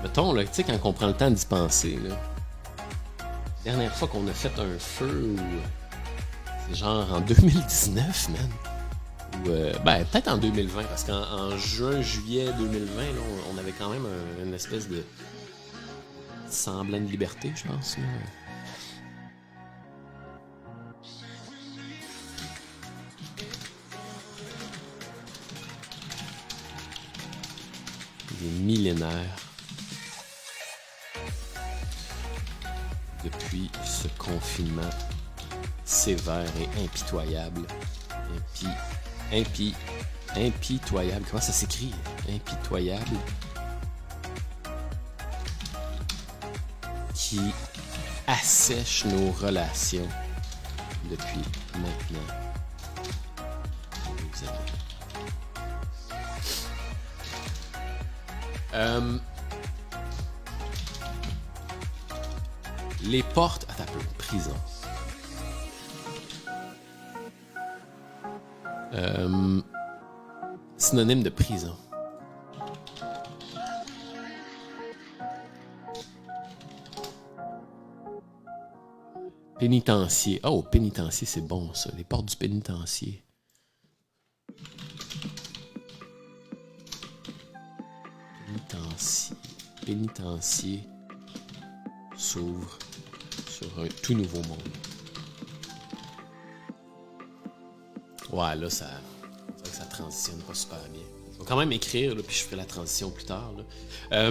mettons, là, tu sais, quand on prend le temps d'y penser, là, dernière fois qu'on a fait un feu, c'est genre en 2019, man. Ou peut-être en 2020, parce qu'en juin, juillet 2020, là, on avait quand même une espèce de semblant de liberté, je pense. Là. Des millénaires depuis ce confinement sévère et impitoyable. Impitoyable. Comment ça s'écrit? Impitoyable. qui assèche nos relations depuis maintenant des années. Les portes... Attends un peu. Prison. Synonyme de prison. Pénitencier. Oh, pénitencier, c'est bon ça. Les portes du pénitencier. Pénitencier s'ouvre sur un tout nouveau monde. Ouais, là, ça transitionne pas super bien. Je vais quand même écrire, là, puis je ferai la transition plus tard. Là,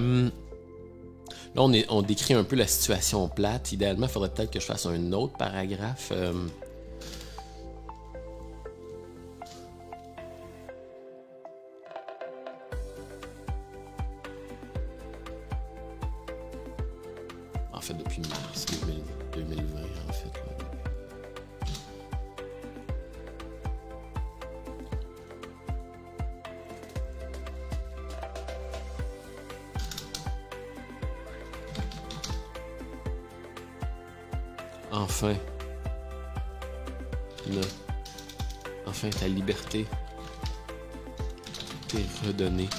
on décrit un peu la situation plate. Idéalement, il faudrait peut-être que je fasse un autre paragraphe. En fait, depuis mars 2020, en fait. Là. Enfin, ta liberté t'est redonnée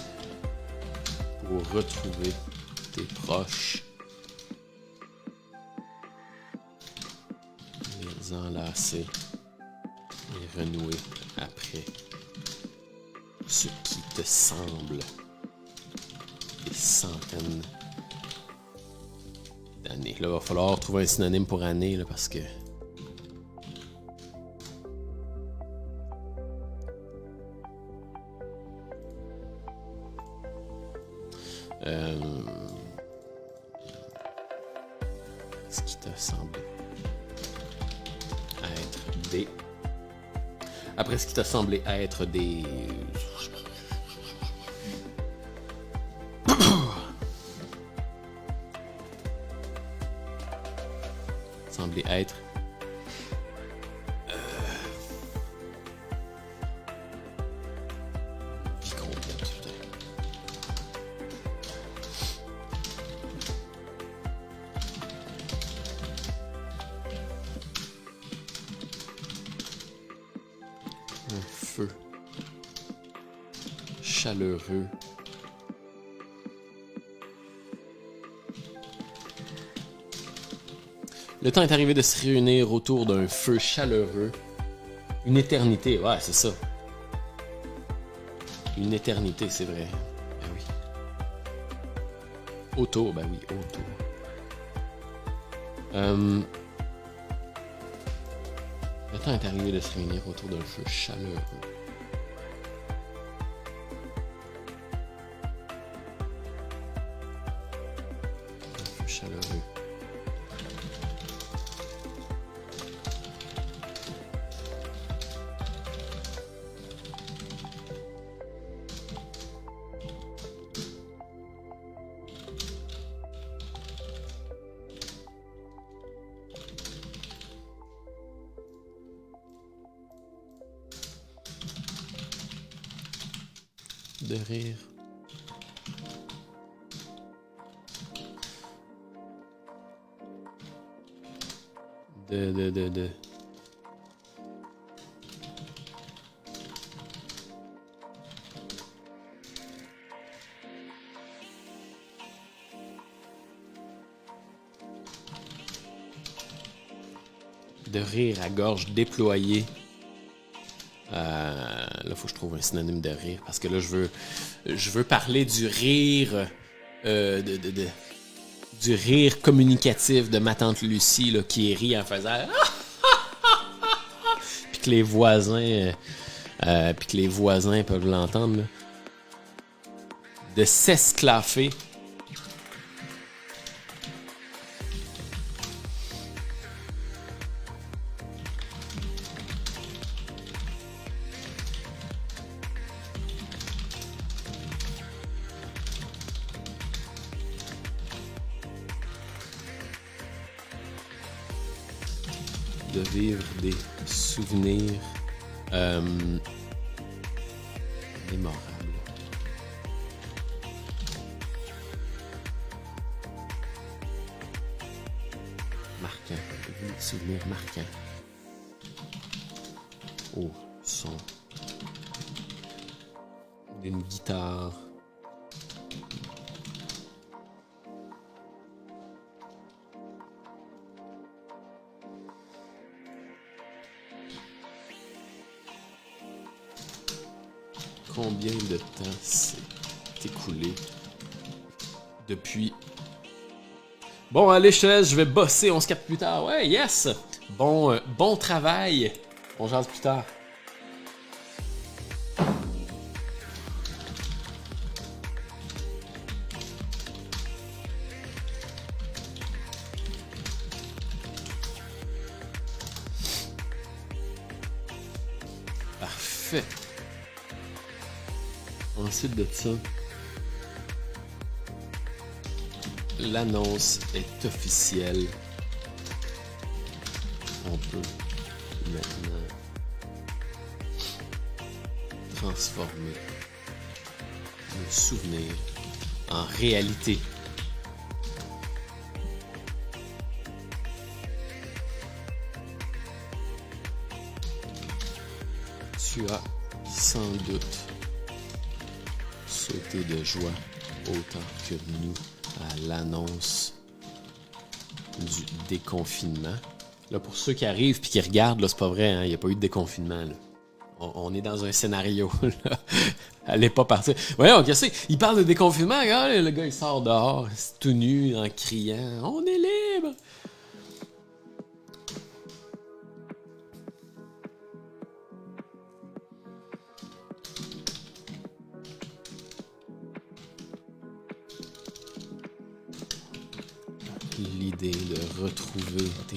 pour retrouver tes proches, les enlacer et renouer après ce qui te semble des centaines d'années. Là, il va falloir trouver un synonyme pour année, là, parce que ce qui t'a semblé être des... Après ce qui t'a semblé être des... semblé être... vie complète, putain. Un feu chaleureux. Le temps est arrivé de se réunir autour d'un feu chaleureux. Une éternité, ouais, c'est ça. Une éternité, c'est vrai. Ben oui. Autour, ben oui, autour. Le temps est arrivé de se réunir autour d'un feu chaleureux. Un feu chaleureux. De rire. De rire à gorge déployée. Là, faut que je trouve un synonyme de rire, parce que là, je veux parler du rire, du rire communicatif de ma tante Lucie, là, qui rit en faisant puis que les voisins, peuvent l'entendre, là. De s'esclaffer. de vivre des souvenirs mémorables. Marquants. De vivre des souvenirs marquants. Oh, son. D'une guitare. Combien de temps s'est écoulé depuis... Bon, allez, je te laisse, je vais bosser, on se capte plus tard. Ouais, yes! Bon travail! On jase plus tard. Parfait. Ensuite de ça, l'annonce est officielle. On peut maintenant transformer le souvenir en réalité. Tu as sans doute sauté de joie autant que nous à l'annonce du déconfinement. Là, pour ceux qui arrivent et qui regardent, là, c'est pas vrai, hein, il n'y a pas eu de déconfinement. Là. On est dans un scénario. Là. Allez pas partir. Voyons, qu'est-ce que c'est? Il parle de déconfinement, regarde, le gars il sort dehors, tout nu, en criant « On est libre! » L'idée de retrouver tes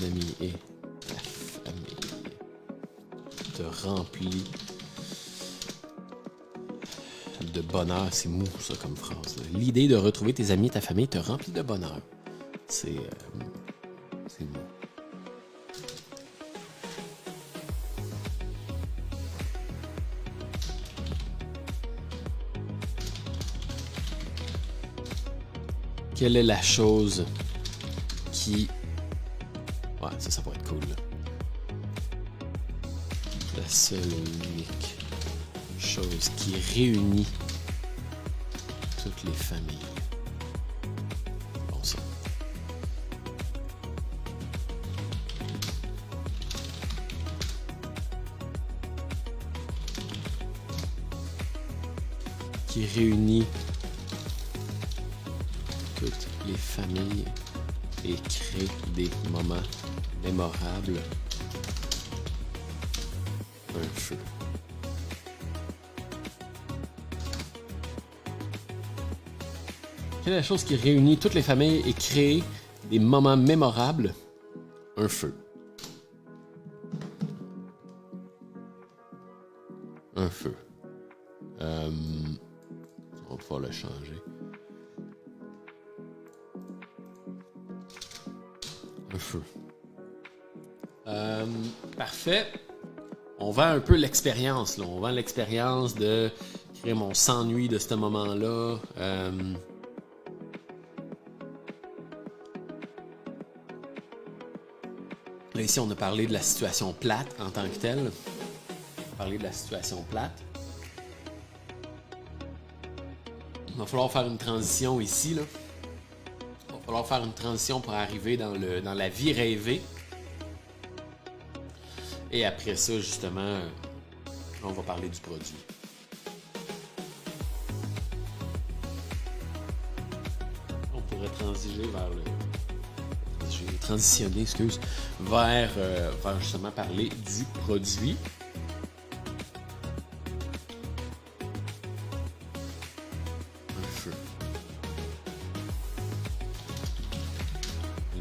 amis et ta famille te remplit de bonheur. C'est mou, ça, comme phrase. L'idée de retrouver tes amis et ta famille te remplit de bonheur. C'est mou. Quelle est la chose qui... Ouais, ça pourrait être cool, là. La seule et unique chose qui réunit toutes les familles. Bon, ça. Qui réunit toutes les familles et crée des moments mémorables. Un feu. Quelle est la chose qui réunit toutes les familles et crée des moments mémorables? Un feu. Un feu. On va pouvoir le changer. Un feu. Parfait. On vend un peu l'expérience, là. On vend l'expérience de créer mon s'ennuie de ce moment-là. Là, ici, on a parlé de la situation plate en tant que telle. On a parlé de la situation plate. Il va falloir faire une transition ici, là. Il va falloir faire une transition pour arriver dans la vie rêvée. Et après ça, justement, on va parler du produit. On pourrait transitionner vers justement parler du produit. Un feu.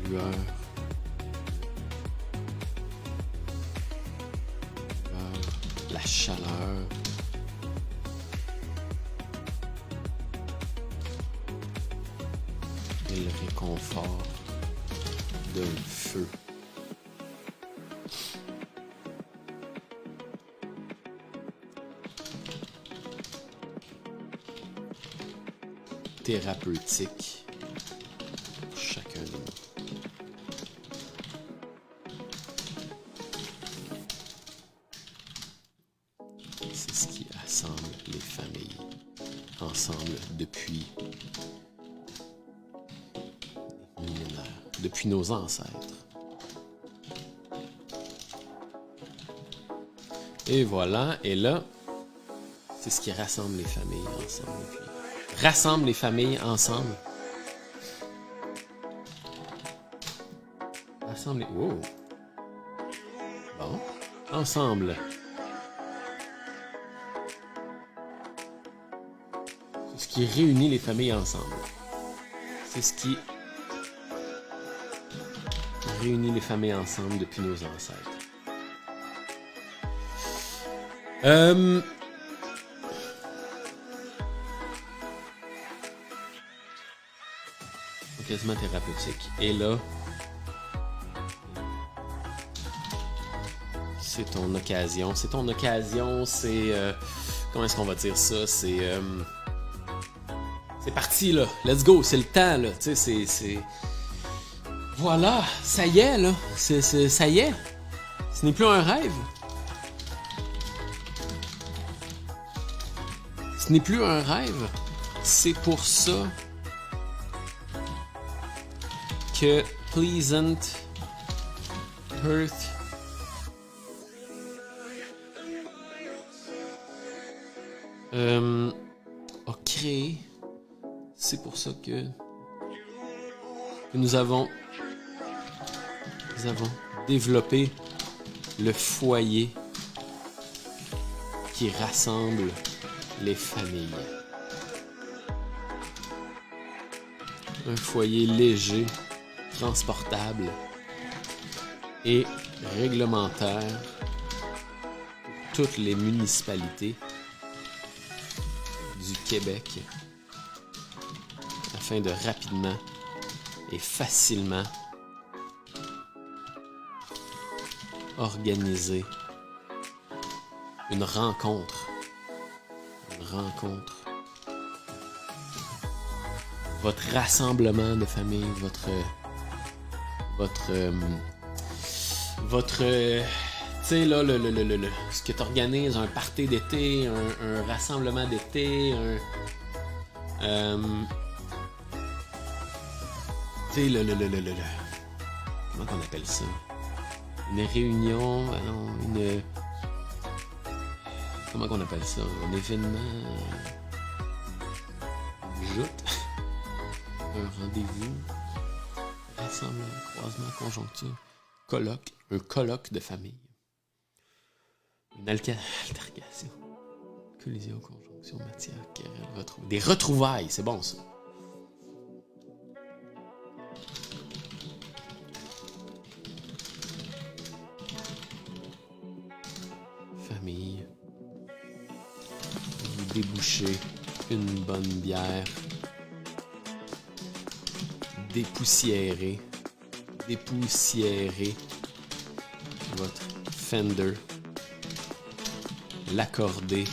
Lueur. La chaleur. Et le réconfort. d'un feu. Thérapeutique pour chacun de nous. C'est ce qui assemble les familles ensemble depuis des millénaires, depuis nos ancêtres. Et voilà, et là, c'est ce qui rassemble les familles ensemble. Rassemble les familles ensemble. Rassemble les... Wow. Bon. Ensemble. C'est ce qui réunit les familles ensemble. C'est ce qui réunit les familles ensemble depuis nos ancêtres. Quasiment thérapeutique. Et là, c'est ton occasion. C'est ton occasion, c'est... comment est-ce qu'on va dire ça? C'est parti, là. Let's go, c'est le temps, là. Tu sais, c'est... Voilà, ça y est, là. Ça y est. Ce n'est plus un rêve. Ce n'est plus un rêve. C'est pour ça que Pleasant Earth a créé. C'est pour ça que nous avons développé le foyer qui rassemble les familles. Un foyer léger, transportable et réglementaire pour toutes les municipalités du Québec afin de rapidement et facilement organiser une rencontre. Votre rassemblement de famille, tu sais là, ce que tu organises, un party d'été, un rassemblement d'été, tu sais comment on appelle ça? Une réunion, comment on appelle ça? Un événement, une joute, un rendez-vous, rassemblement, croisement, conjoncture, colloque, un colloque de famille, une altercation, collision, conjonction, matière, querelle, des retrouvailles, c'est bon ça. Famille, vous débouchez une bonne bière, dépoussiérer votre Fender, l'accorder,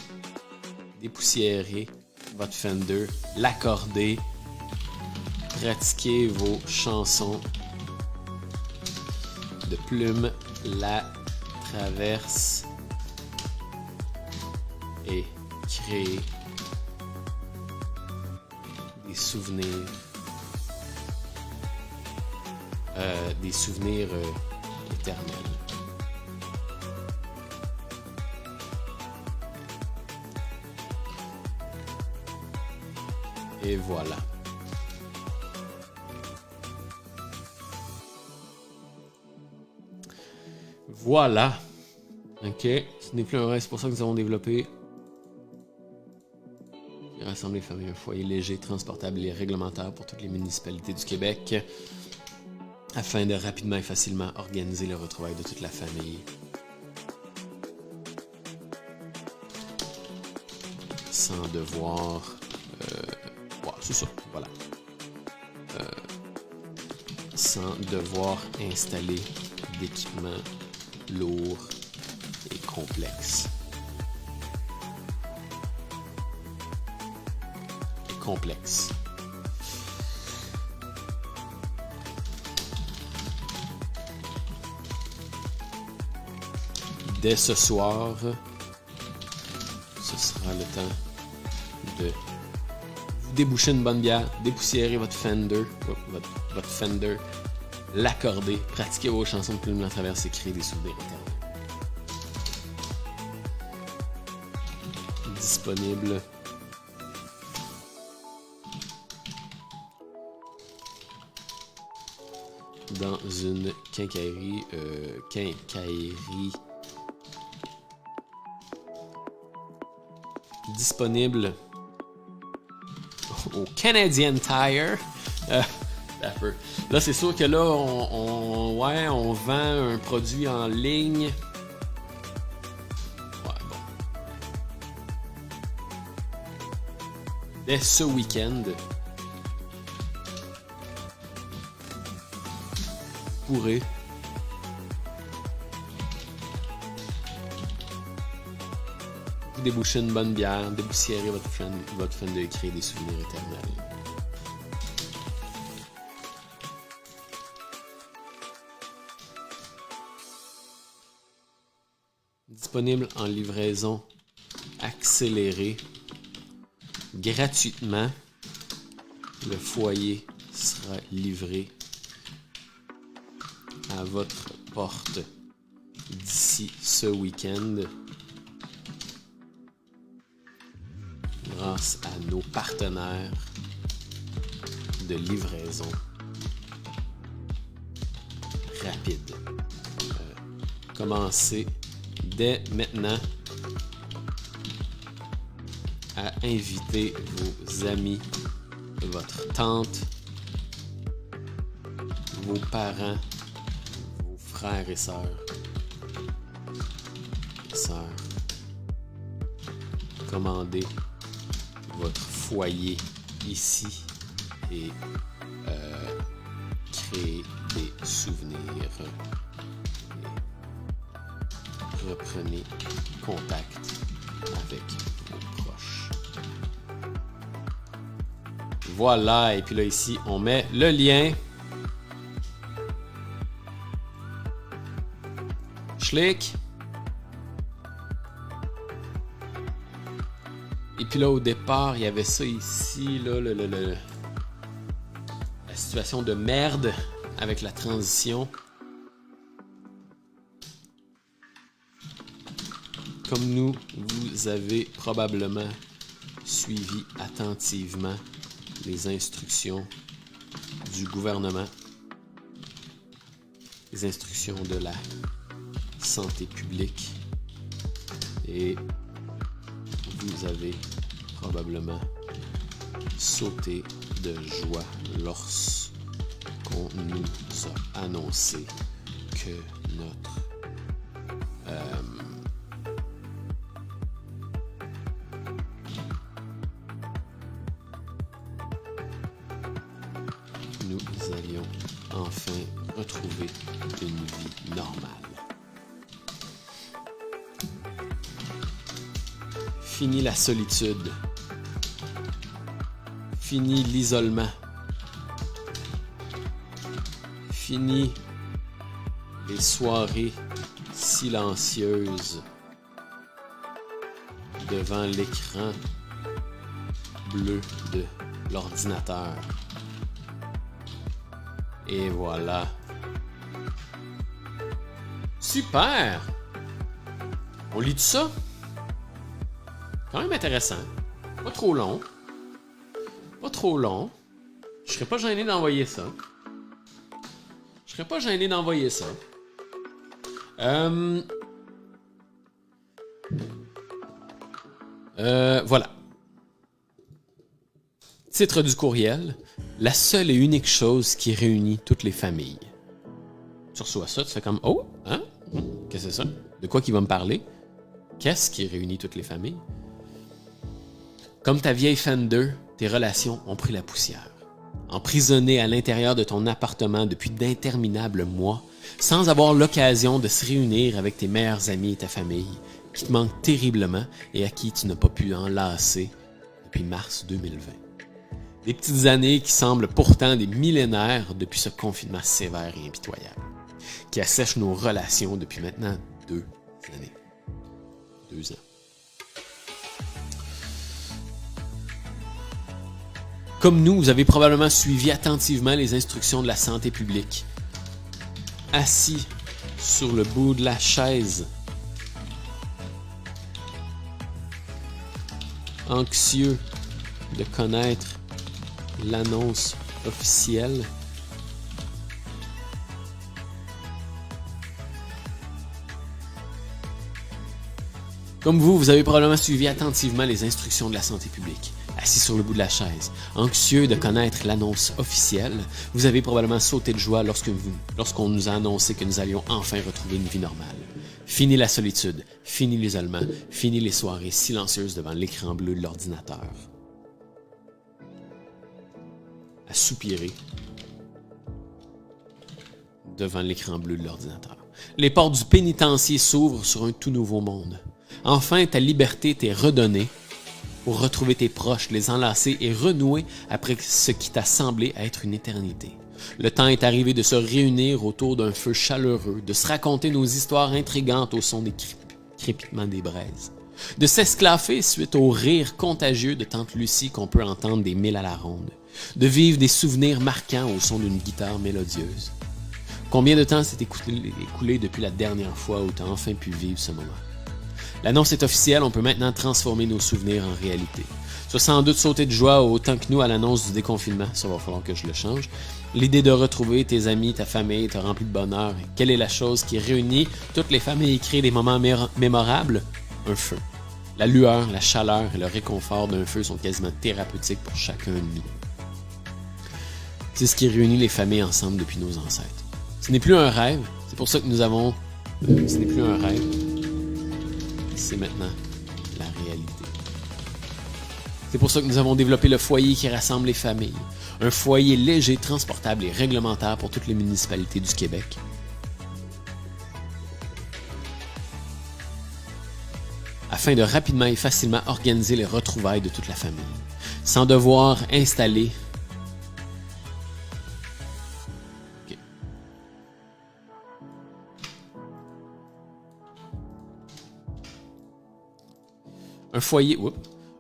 dépoussiérer votre Fender, l'accorder, pratiquer vos chansons de Plume la Traverse et créer des souvenirs. Éternels. Et voilà. Voilà. Ok. Ce n'est plus un rêve, c'est pour ça que nous avons développé et rassemblé les familles, un foyer léger, transportable et réglementaire pour toutes les municipalités du Québec, afin de rapidement et facilement organiser le retrouvailles de toute la famille. Sans devoir... c'est ça, voilà. sans devoir installer d'équipements lourds et complexes. Dès ce soir, ce sera le temps de vous déboucher une bonne bière, dépoussiérer votre Fender, l'accorder, pratiquer vos chansons de Plume Blanc Traverse et créer des souvenirs éternels. Disponible dans une quincaillerie disponible au Canadian Tire. Là, c'est sûr que là, on vend un produit en ligne. Ouais, bon. Dès ce week-end, vous pourrez vous déboucher une bonne bière, déboussiérer votre Fender et créer des souvenirs éternels. Disponible en livraison accélérée, gratuitement. Le foyer sera livré à votre porte d'ici ce week-end, grâce à nos partenaires de livraison rapide. Commencez dès maintenant à inviter vos amis, votre tante, vos parents, vos frères et sœurs, commandez votre foyer ici et créez des souvenirs. Reprenez contact avec vos proches. Voilà, et puis là ici, on met le lien. Schlick. Et puis là, au départ, il y avait ça ici, là, la situation de merde avec la transition. Comme nous, vous avez probablement suivi attentivement les instructions du gouvernement, les instructions de la santé publique, et vous avez probablement sauté de joie lorsqu'on nous a annoncé que notre nous allions enfin retrouver une vie normale. Fini la solitude. Fini l'isolement. Fini les soirées silencieuses devant l'écran bleu de l'ordinateur. Et voilà. Super! On lit tout ça? Quand même intéressant. Pas trop long. Pas trop long. Je serais pas gêné d'envoyer ça. Voilà. Titre du courriel. La seule et unique chose qui réunit toutes les familles. Tu reçois ça, tu fais comme « Oh! Hein? Qu'est-ce que c'est ça? De quoi qu'il va me parler? Qu'est-ce qui réunit toutes les familles? » Comme ta vieille Fender, tes relations ont pris la poussière. emprisonnés à l'intérieur de ton appartement depuis d'interminables mois, sans avoir l'occasion de se réunir avec tes meilleurs amis et ta famille, qui te manquent terriblement et à qui tu n'as pas pu enlacer depuis mars 2020. Des petites années qui semblent pourtant des millénaires depuis ce confinement sévère et impitoyable, qui assèche nos relations depuis maintenant 2 années. 2 ans. Comme nous, vous avez probablement suivi attentivement les instructions de la santé publique. Assis sur le bout de la chaise, anxieux de connaître l'annonce officielle, comme vous avez probablement suivi attentivement les instructions de la santé publique. Assis sur le bout de la chaise, anxieux de connaître l'annonce officielle, vous avez probablement sauté de joie lorsqu'on nous a annoncé que nous allions enfin retrouver une vie normale. Fini la solitude, fini l'isolement, fini les soirées silencieuses devant l'écran bleu de l'ordinateur. À soupirer devant l'écran bleu de l'ordinateur. Les portes du pénitencier s'ouvrent sur un tout nouveau monde. Enfin, ta liberté t'est redonnée pour retrouver tes proches, les enlacer et renouer après ce qui t'a semblé être une éternité. Le temps est arrivé de se réunir autour d'un feu chaleureux, de se raconter nos histoires intrigantes au son des crépitements des braises, de s'esclaffer suite au rire contagieux de tante Lucie qu'on peut entendre des milles à la ronde, de vivre des souvenirs marquants au son d'une guitare mélodieuse. Combien de temps s'est écoulé depuis la dernière fois où tu as enfin pu vivre ce moment? L'annonce est officielle, on peut maintenant transformer nos souvenirs en réalité. Tu vas sans doute sauter de joie autant que nous à l'annonce du déconfinement, ça va falloir que je le change. L'idée de retrouver tes amis, ta famille, te remplit de bonheur. Quelle est la chose qui réunit toutes les familles et crée des moments mémorables? Un feu. La lueur, la chaleur et le réconfort d'un feu sont quasiment thérapeutiques pour chacun de nous. C'est ce qui réunit les familles ensemble depuis nos ancêtres. Ce n'est plus un rêve, c'est pour ça que nous avons... ce n'est plus un rêve. C'est maintenant la réalité. C'est pour ça que nous avons développé le foyer qui rassemble les familles. Un foyer léger, transportable et réglementaire pour toutes les municipalités du Québec. Afin de rapidement et facilement organiser les retrouvailles de toute la famille. Sans devoir installer...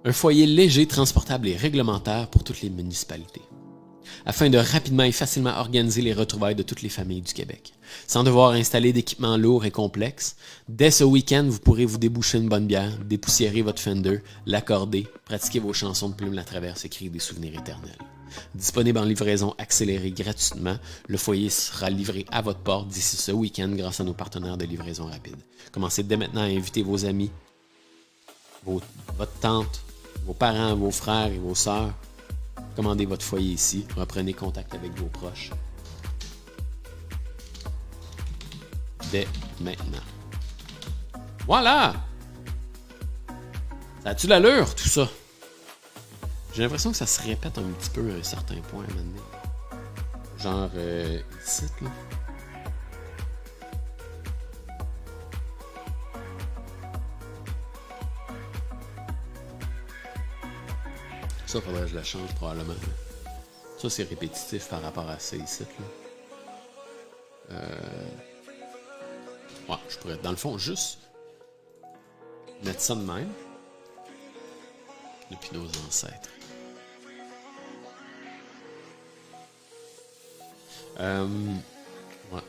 Un foyer léger, transportable et réglementaire pour toutes les municipalités, afin de rapidement et facilement organiser les retrouvailles de toutes les familles du Québec. Sans devoir installer d'équipements lourds et complexes, dès ce week-end, vous pourrez vous déboucher une bonne bière, dépoussiérer votre Fender, l'accorder, pratiquer vos chansons de Plume la Traverse et créer des souvenirs éternels. Disponible en livraison accélérée gratuitement, le foyer sera livré à votre porte d'ici ce week-end grâce à nos partenaires de livraison rapide. Commencez dès maintenant à inviter vos amis, votre tante, vos parents, vos frères et vos sœurs. Commandez votre foyer ici. Reprenez contact avec vos proches. Dès maintenant. Voilà! Ça a-tu l'allure, tout ça? J'ai l'impression que ça se répète un petit peu à un certain point, maintenant. Genre, ici, là. Ça, faudrait que je la change probablement. Ça, c'est répétitif par rapport à ça ici. Là. Ouais, je pourrais, dans le fond, juste mettre ça de même. Depuis nos ancêtres. Ouais.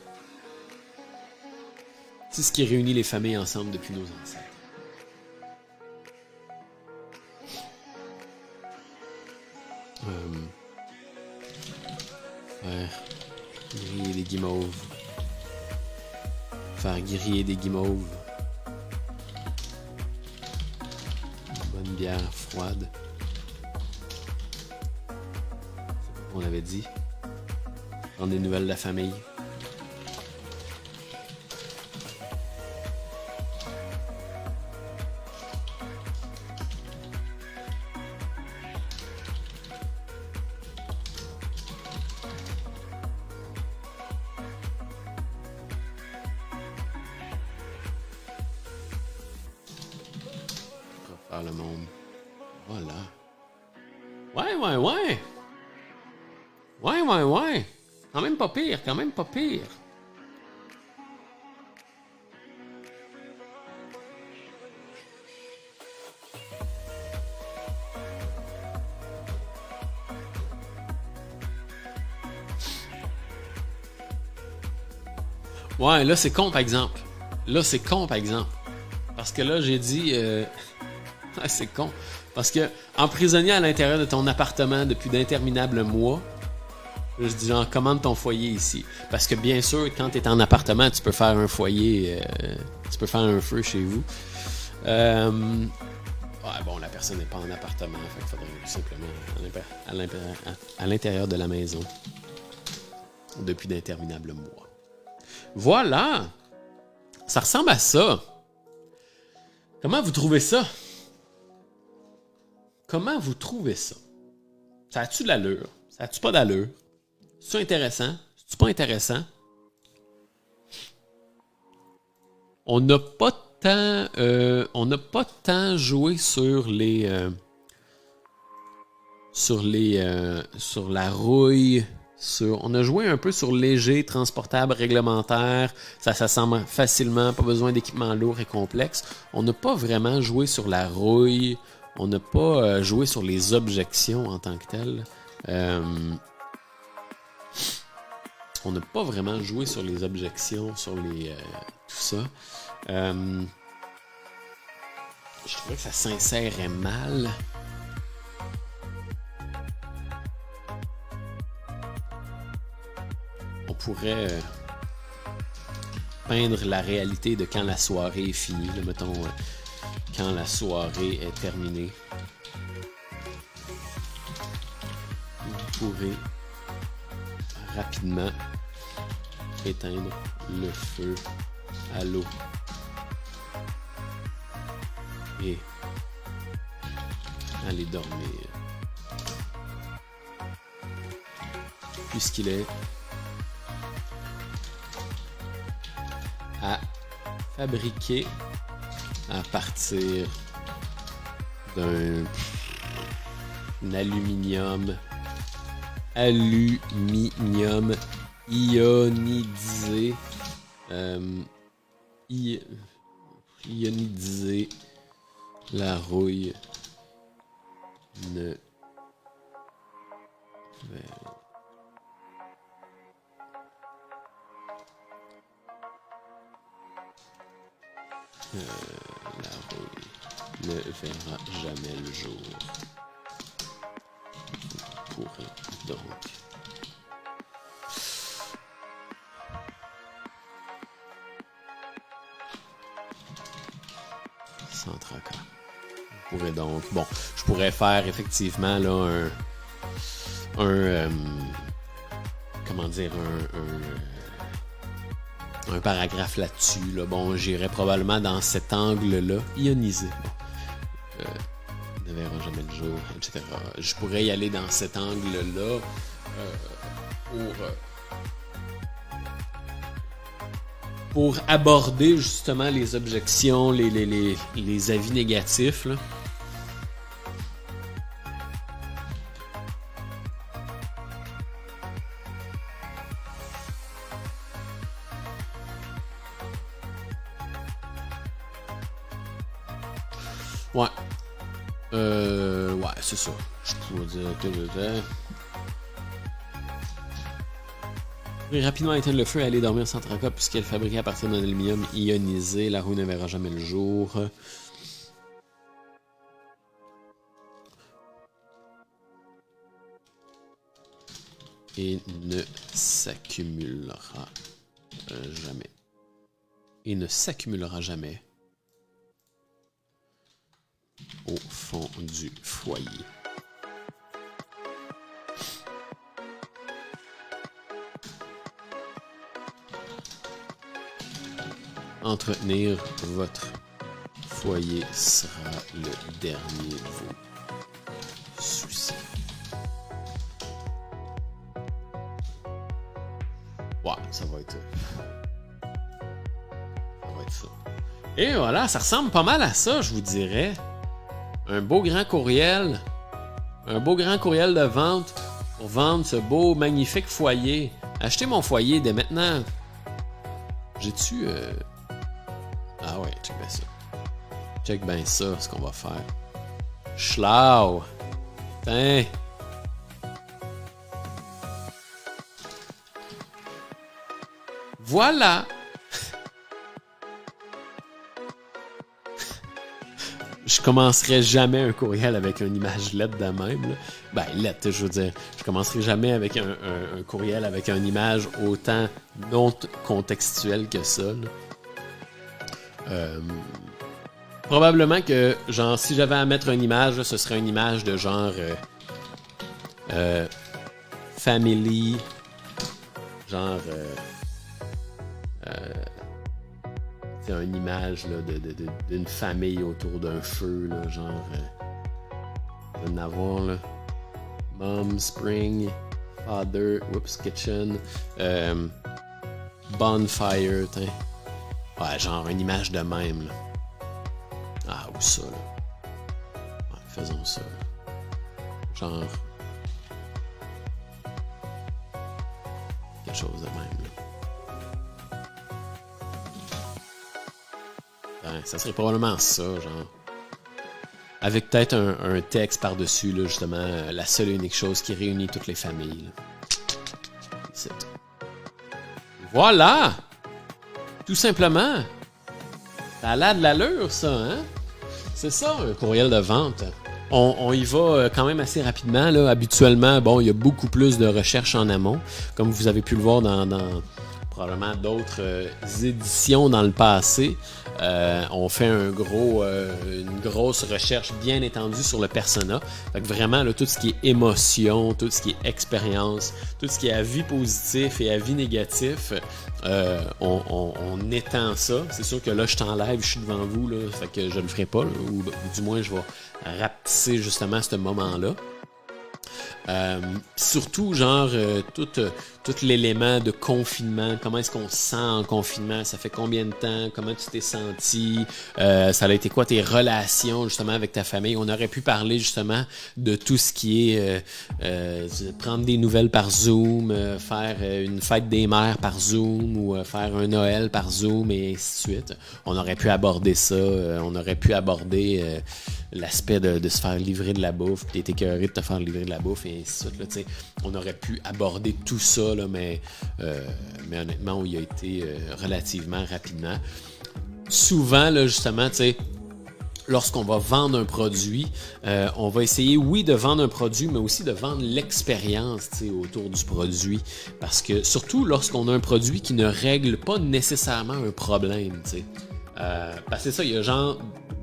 C'est ce qui réunit les familles ensemble depuis nos ancêtres. Faire griller des guimauves. Faire griller des guimauves. Une bonne bière froide. On avait dit. Prendre des nouvelles de la famille. travers le monde. Voilà. Ouais, ouais, ouais. Ouais, ouais, ouais. Quand même pas pire, quand même pas pire. Ouais, là, c'est con, par exemple. Là, c'est con, par exemple. Parce que là, j'ai dit... c'est con. Parce que emprisonné à l'intérieur de ton appartement depuis d'interminables mois, je dis genre, commande ton foyer ici. Parce que bien sûr, quand tu es en appartement, tu peux faire un foyer, tu peux faire un feu chez vous. Ouais, bon, la personne n'est pas en appartement, fait qu'il faudrait tout simplement à l'intérieur de la maison depuis d'interminables mois. Voilà! Ça ressemble à ça. Comment vous trouvez ça? Comment vous trouvez ça? Ça a-tu de l'allure? Ça a-tu pas d'allure? C'est-tu intéressant? C'est-tu pas intéressant? On n'a pas tant joué sur la rouille. On a joué un peu sur léger, transportable, réglementaire. Ça s'assemble facilement, pas besoin d'équipements lourds et complexes. On n'a pas vraiment joué sur la rouille. On n'a pas joué sur les objections en tant que telles. On n'a pas vraiment joué sur les objections, sur les tout ça. Je trouvais que ça s'insérait mal. On pourrait peindre la réalité de quand la soirée est finie. Là, mettons, quand la soirée est terminée. Vous pourrez rapidement éteindre le feu à l'eau et aller dormir. Puisqu'il est à fabriquer à partir d'un aluminium ionisé ionisé. La rouille ne la rouille ne verra jamais le jour. Vous pourrez donc sans tracas. Vous pourrez donc... Bon, je pourrais faire effectivement là comment dire, un paragraphe là-dessus. Là. Bon, j'irais probablement dans cet angle-là, ionisé. Bon. Ne verra jamais le jour, etc. Je pourrais y aller dans cet angle-là pour aborder justement les objections, les avis négatifs. Là. Ouais. Ouais, c'est ça. Je pourrais dire que rapidement éteindre le feu et aller dormir sans tracas puisqu'elle est fabriquée à partir d'un aluminium ionisé. La roue ne verra jamais le jour. Et ne s'accumulera jamais. Et ne s'accumulera jamais au fond du foyer. Entretenir votre foyer sera le dernier de vos soucis. Ouais, ça va être ça. Et voilà, ça ressemble pas mal à ça, je vous dirais. un beau grand courriel. Un beau grand courriel de vente pour vendre ce beau, magnifique foyer. Achetez mon foyer dès maintenant. J'ai-tu... Ah ouais, check bien ça. Check bien ça, ce qu'on va faire. Schlau! Tiens! Voilà! Je commencerai jamais un courriel avec une image lettre de même. Là. Ben, lettre, je veux dire. Je commencerai jamais avec un courriel avec une image autant non contextuelle que ça. Probablement que, genre, si j'avais à mettre une image, là, ce serait une image de genre family, genre c'est une image là, d'une famille autour d'un feu, là, genre en avoir là. Mom, spring, father, whoops, kitchen, bonfire, t'in. Ouais, genre une image de même là. Ah, ou ça là. Ouais, faisons ça. Genre quelque chose de même là. Ouais, ça serait probablement ça, genre. Avec peut-être un texte par-dessus, là, justement, la seule et unique chose qui réunit toutes les familles. C'est tout. Voilà! Tout simplement. Ça a l'air de l'allure, ça, hein? C'est ça, un courriel de vente. On y va quand même assez rapidement, là. Habituellement, bon, il y a beaucoup plus de recherches en amont, comme vous avez pu le voir dans probablement d'autres éditions dans le passé. On fait une grosse recherche bien étendue sur le persona. Fait que vraiment, là, tout ce qui est émotion, tout ce qui est expérience, tout ce qui est avis positif et avis négatif, on étend ça. C'est sûr que là, je t'enlève, je suis devant vous, là, fait que je ne le ferai pas, là, ou du moins, je vais rapetisser justement ce moment-là. Surtout genre tout l'élément de confinement, comment est-ce qu'on se sent en confinement, ça fait combien de temps, comment tu t'es senti, ça a été quoi tes relations justement avec ta famille. On aurait pu parler justement de tout ce qui est prendre des nouvelles par Zoom, faire une fête des mères par Zoom ou faire un Noël par Zoom et ainsi de suite. On aurait pu aborder ça, on aurait pu aborder l'aspect de se faire livrer de la bouffe, puis t'es écœuré de te faire livrer de la bouffe et ainsi de suite. Là, t'sais. On aurait pu aborder tout ça, là, mais honnêtement, on y a été relativement rapidement. Souvent, là, justement, lorsqu'on va vendre un produit, on va essayer, oui, de vendre un produit, mais aussi de vendre l'expérience autour du produit. Parce que, surtout lorsqu'on a un produit qui ne règle pas nécessairement un problème, parce que c'est ça, il y a genre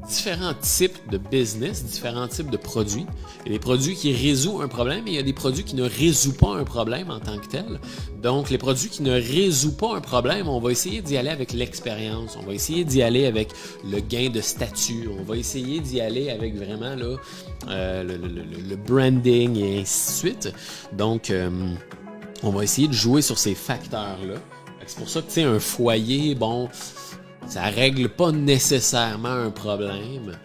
différents types de business, différents types de produits. Il y a des produits qui résout un problème et il y a des produits qui ne résout pas un problème en tant que tel. Donc, les produits qui ne résout pas un problème, on va essayer d'y aller avec l'expérience, on va essayer d'y aller avec le gain de statut, on va essayer d'y aller avec vraiment là, le branding et ainsi de suite. Donc, on va essayer de jouer sur ces facteurs-là. C'est pour ça que, tu sais, un foyer, bon, ça règle pas nécessairement un problème.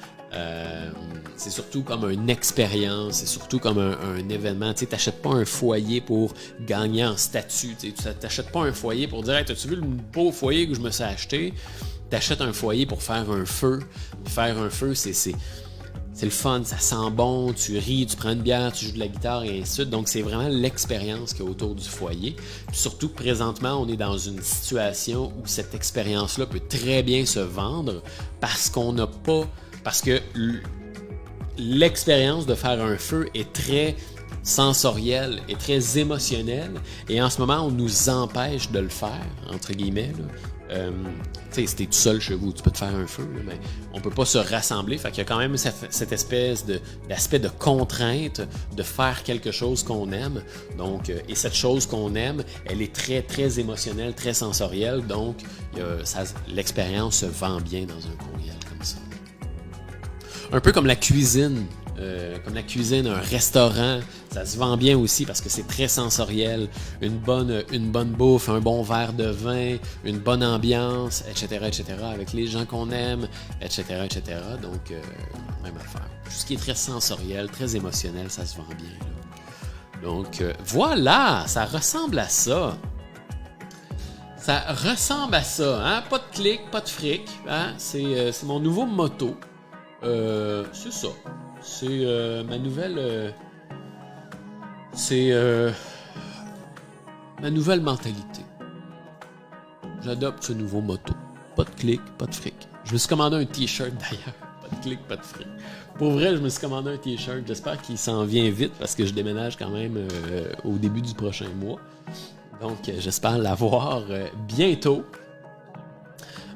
C'est surtout comme une expérience, c'est surtout comme un événement. Tu sais, t'achètes pas un foyer pour gagner en statut. Tu t'achètes pas un foyer pour dire hey, t'as-tu vu le beau foyer que je me suis acheté? T'achètes un foyer pour faire un feu. Faire un feu, c'est le fun, ça sent bon, tu ris, tu prends une bière, tu joues de la guitare et ainsi de suite. Donc, c'est vraiment l'expérience qu'il y a autour du foyer. Puis surtout, présentement, on est dans une situation où cette expérience-là peut très bien se vendre parce qu'on n'a pas... Parce que l'expérience de faire un feu est très sensorielle et très émotionnelle. Et en ce moment, on nous empêche de le faire, entre guillemets, là. Tu sais, si t'es tout seul chez vous, tu peux te faire un feu, là, mais on peut pas se rassembler. Fait qu'il y a quand même cette espèce d'aspect de contrainte de faire quelque chose qu'on aime. Donc, et cette chose qu'on aime, elle est très, très émotionnelle, très sensorielle. Donc, l'expérience se vend bien dans un courriel comme ça. Un peu comme la cuisine. comme la cuisine, un restaurant, ça se vend bien aussi parce que c'est très sensoriel. Une bonne bouffe, un bon verre de vin, une bonne ambiance, etc., etc., avec les gens qu'on aime, etc., etc. Donc, même affaire. Tout ce qui est très sensoriel, très émotionnel, ça se vend bien, là. Donc, voilà, ça ressemble à ça. Ça ressemble à ça, hein? Pas de clic, pas de fric, hein? C'est mon nouveau motto. C'est ça. C'est ma nouvelle... ma nouvelle mentalité. J'adopte ce nouveau motto. Pas de clic, pas de fric. Je me suis commandé un t-shirt d'ailleurs. Pas de clic, pas de fric. Pour vrai, je me suis commandé un t-shirt. J'espère qu'il s'en vient vite parce que je déménage quand même au début du prochain mois. Donc, j'espère l'avoir bientôt.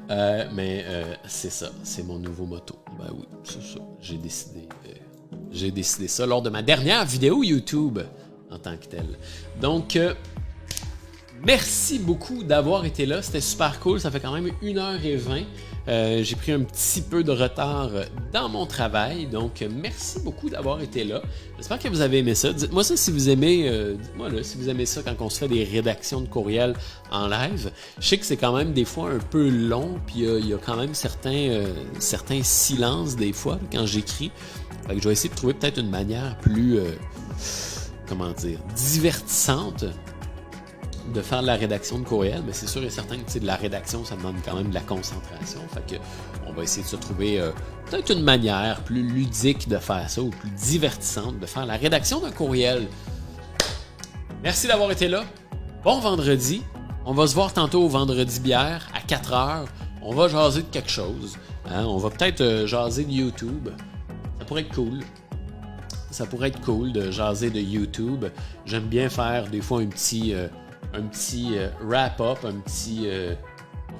Mais c'est ça, c'est mon nouveau motto. Ben oui, c'est ça. J'ai décidé ça lors de ma dernière vidéo YouTube en tant que telle. Donc, merci beaucoup d'avoir été là. C'était super cool. Ça fait quand même 1h20. J'ai pris un petit peu de retard dans mon travail. Donc, merci beaucoup d'avoir été là. J'espère que vous avez aimé ça. Dites-moi ça si vous aimez. Dites-moi là, si vous aimez ça quand on se fait des rédactions de courriels en live. Je sais que c'est quand même des fois un peu long. Puis il y a quand même certains silences des fois quand j'écris. Fait que je vais essayer de trouver peut-être une manière plus, comment dire, divertissante de faire de la rédaction de courriel, mais c'est sûr et certain que de la rédaction, ça demande quand même de la concentration. Fait que on va essayer de se trouver peut-être une manière plus ludique de faire ça ou plus divertissante de faire la rédaction d'un courriel. Merci d'avoir été là. Bon vendredi. On va se voir tantôt au vendredi bière à 4h. On va jaser de quelque chose. Hein? On va peut-être jaser de YouTube. Ça pourrait être cool. Ça pourrait être cool de jaser de YouTube. J'aime bien faire des fois un petit wrap-up, un petit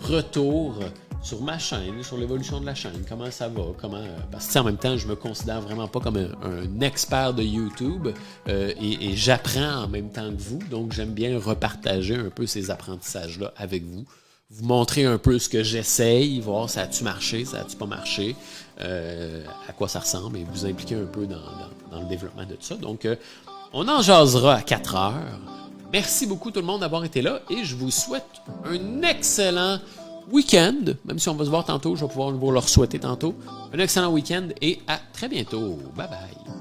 retour sur ma chaîne, sur l'évolution de la chaîne, comment ça va, parce que en même temps, je me considère vraiment pas comme un expert de YouTube et j'apprends en même temps que vous, donc j'aime bien repartager un peu ces apprentissages-là avec vous. Vous montrer un peu ce que j'essaye, voir ça a-tu marché, ça a-tu pas marché, à quoi ça ressemble, et vous impliquer un peu dans le développement de tout ça. Donc, on en jasera à 4h. Merci beaucoup tout le monde d'avoir été là et je vous souhaite un excellent week-end. Même si on va se voir tantôt, je vais pouvoir vous le souhaiter tantôt. Un excellent week-end et à très bientôt. Bye bye.